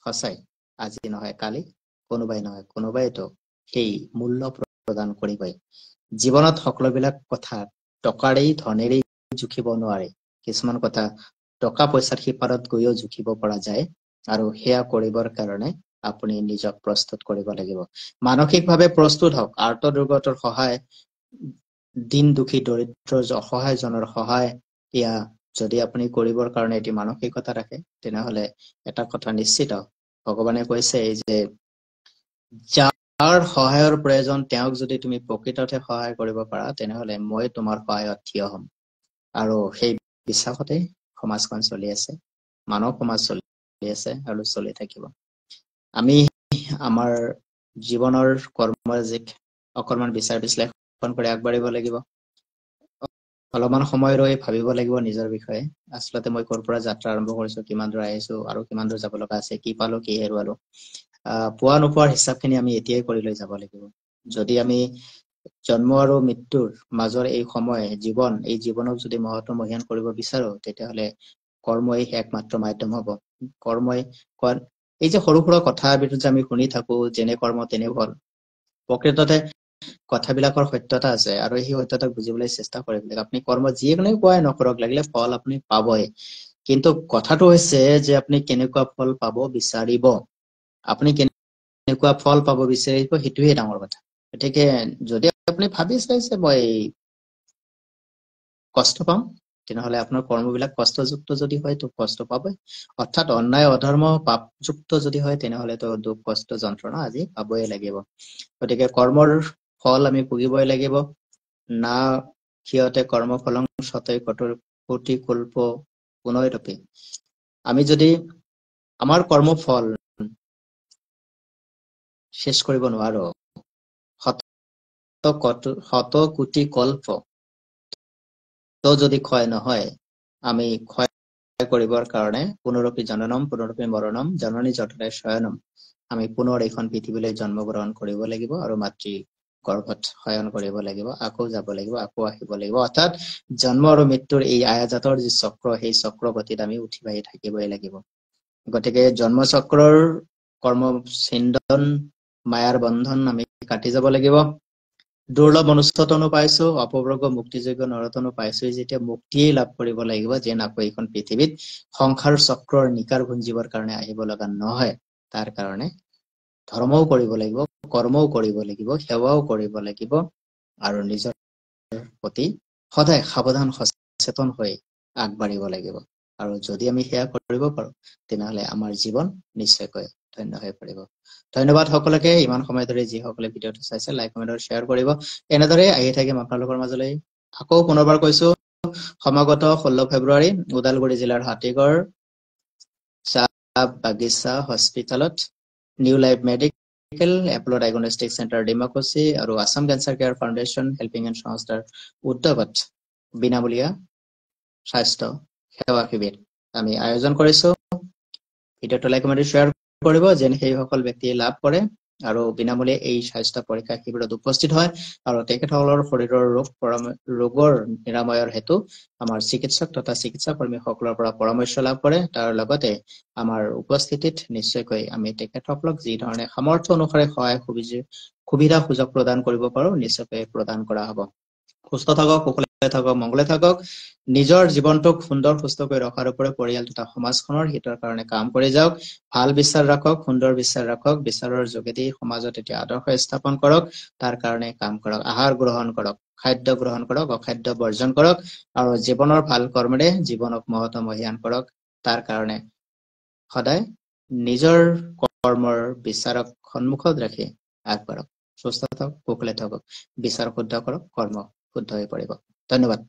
Speaker 1: সঁচাই আজি নহয় কালি কোনোবাইতো সেই মূল্য প্ৰদান কৰিবই জীৱনত সকলোবিলাক কথা টকাৰেই ধনেৰেই জুখিব নোৱাৰে কিছুমান কথা টকা পইচাৰ সিপাৰত গৈও জুখিব পৰা যায় আৰু সেয়া কৰিবৰ কাৰণে আপুনি নিজক প্ৰস্তুত কৰিব লাগিব মানসিকভাৱে প্ৰস্তুত হওক আৰ্ত দুৰ্গতৰ সহায় দিন দুখী দৰিদ্ৰ অসহায়জনৰ সহায় এয়া যদি আপুনি কৰিবৰ কাৰণে এটি মানসিকতা ৰাখে তেনেহলে এটা কথা নিশ্চিত ভগৱানে কৈছে যে যাৰ সহায়ৰ প্ৰয়োজন তেওঁক যদি তুমি প্ৰকৃততে সহায় কৰিব পাৰা তেনেহলে মই তোমাৰ সহায়ত থিয় হ'ম আৰু সেই বিশ্বাসতে সমাজখন চলি আছে মানৱ সমাজ চলি আছে আৰু চলি থাকিব আমি আমাৰ জীৱনৰ কৰ্মৰাজিক অকণমান বিচাৰ বিশ্লেষণ কৰি আগবাঢ়িব লাগিব অলপমান সময় ৰৈ ভাবিব লাগিব নিজৰ বিষয়ে আচলতে মই ক'ৰ পৰা যাত্ৰা আৰম্ভ কৰিছো কিমান দূৰ আহিছো আৰু কিমান দূৰ যাব লগা আছে কি পালো কি হেৰুৱালো পোৱা নোপোৱাৰ হিচাপখিনি আমি এতিয়াই কৰি লৈ যাব লাগিব যদি আমি জন্ম আৰু মৃত্যুৰ মাজৰ এই সময় জীৱন এই জীৱনক যদি মহত্বমহীয়ান কৰিব বিচাৰো তেতিয়াহলে কৰ্মই একমাত্ৰ মাধ্যম হ'ব কৰ্মই এই যে সৰু সুৰা কথাৰ ভিতৰত যে আমি শুনি থাকো যেনে কৰ্ম তেনে ফল প্ৰকৃততে কথাবিলাকৰ সত্যতা আছে আৰু সেই সত্যতাক বুজিবলৈ চেষ্টা কৰিব লাগে আপুনি কৰ্ম যিকোনো কোৱাই নকৰক লাগিলে ফল আপুনি পাবই কিন্তু কথাটো হৈছে যে আপুনি কেনেকুৱা ফল পাব বিচাৰিব আপুনি কেনেকুৱা ফল পাব বিচাৰিব সেইটোহে ডাঙৰ কথা গতিকে যদি আপুনি ভাবি চাইছে মই কষ্ট পাম তেনেহলে আপোনাৰ কৰ্মবিলাক কষ্টযুক্ত যদি হয় তো কষ্ট পাবই অৰ্থাৎ অন্যায় অধৰ্ম পাপযুক্ত যদি হয় তেনেহলেতো দুখ কষ্ট যন্ত্ৰণা আজি পাবই লাগিব গতিকে কৰ্মৰ ফল আমি ভুগিবই লাগিব না ক্ষীয়তে কৰ্মফলং সতৈ কোটি কল্প পুনৰপি আমি যদি আমাৰ কৰ্মফল শেষ কৰিব নোৱাৰো শত কোটি কল্প তো যদি ক্ষয় নহয় আমি ক্ষয় কৰিবৰ কাৰণে পুনৰপি জননম পুনৰপি মৰণম জননী জঠৰে শয়নম আমি পুনৰ এইখন পৃথিৱীলৈ জন্মগ্ৰহণ কৰিব লাগিব আৰু মাতৃ গৰ্ভত শয়ন কৰিব লাগিব আকৌ যাব লাগিব আকৌ আহিব লাগিব অৰ্থাৎ জন্ম আৰু মৃত্যুৰ এই আয়াজাতৰ যি চক্ৰ সেই চক্ৰগতিত আমি উঠি বাঢ়ি থাকিবই লাগিব গতিকে জন্ম চক্ৰৰ কৰ্ম চিন্দন মায়াৰ বন্ধন আমি কাটি যাব লাগিব দুৰ্লভ মনুষ্যতনো পাইছো অপবৰ্গ মুক্তিযোগ্য নৰতনো পাইছো যেতিয়া মুক্তিয়েই লাভ কৰিব লাগিব যে নাকো এইখন পৃথিৱীত সংসাৰ চক্ৰৰ নিকাৰ ভুঞ্জিবৰ কাৰণে আহিব লগা নহয় তাৰ কাৰণে ধৰ্মও কৰিব লাগিব কৰ্মও কৰিব লাগিব সেৱাও কৰিব লাগিব আৰু নিজৰ প্ৰতি সদায় সাৱধান সচেতন হৈ আগবাঢ়িব লাগিব আৰু যদি আমি সেয়া কৰিব পাৰো তেনেহলে আমাৰ জীৱন নিশ্চয়কৈ ধন্য হৈ পৰিব ধন্যবাদ সকলোকে ইমান সময় ধৰি যি সকলে ভিডিঅটো চাইছে লাইক কমেন্ট আৰু শেয়াৰ কৰিব এনেদৰে আহি থাকিম আপোনালোকৰ মাজলৈ আকৌ পুনৰবাৰ কৈছো সমাগত 16 ফেব্ৰুৱাৰী ওদালগুৰি জিলাৰ হাতীগড় চাহ বাগিচা হস্পিটেলত new life medical apple diagnostic centre Dimakuchi আৰু Assam cancer care foundation helping hand সংস্থাৰ উদ্যোগত বিনামূলীয়া স্বাস্থ্য সেৱা শিবিৰ আমি আয়োজন কৰিছো ভিডিঅটো লাইক কমেন্ট শেয়াৰ কৰিব যেন সেই সকল ব্যক্তিয়ে লাভ কৰে আৰু বিনামূলীয়া এই স্বাস্থ্য পৰীক্ষা শিবিৰত উপস্থিত হয় আৰু তেখেতসকলৰ শৰীৰৰ ৰোগৰ নিৰাময়ৰ হেতু আমাৰ চিকিৎসক তথা চিকিৎসা কৰ্মীসকলৰ পৰা পৰামৰ্শ লাভ কৰে তাৰ লগতে আমাৰ উপস্থিতিত নিশ্চয়কৈ আমি তেখেতসকলক যি ধৰণে সামৰ্থ্য অনুসাৰে সহায় সুবিধা সুযোগ প্ৰদান কৰিব পাৰো নিশ্চয়কৈ প্ৰদান কৰা হ'ব সুস্থ থাকক কুশলে থাকক মংগলে থাকক নিজৰ জীৱনটোক সুন্দৰ সুস্থকৈ ৰখাৰ উপৰিও পৰিয়াল তথা সমাজখনৰ হিতৰ কাৰণে কাম কৰি যাওক ভাল বিচাৰ ৰাখক সুন্দৰ বিচাৰ ৰাখক বিচাৰৰ যোগেদি সমাজত এতিয়া আদৰ্শ স্থাপন কৰক তাৰ কাৰণে কাম কৰক আহাৰ গ্ৰহণ কৰক খাদ্য গ্ৰহণ কৰক অখাদ্য বৰ্জন কৰক আৰু জীৱনৰ ভাল কৰ্মেৰে জীৱনক মহত্বমহীয়ান কৰক তাৰ কাৰণে সদায় নিজৰ কৰ্মৰ বিচাৰক সন্মুখত ৰাখি আগবাঢ়ক সুস্থ থাকক কুশলে থাকক বিচাৰ শুদ্ধ কৰক কৰ্ম শুদ্ধ হৈ পৰিব ধন্যবাদ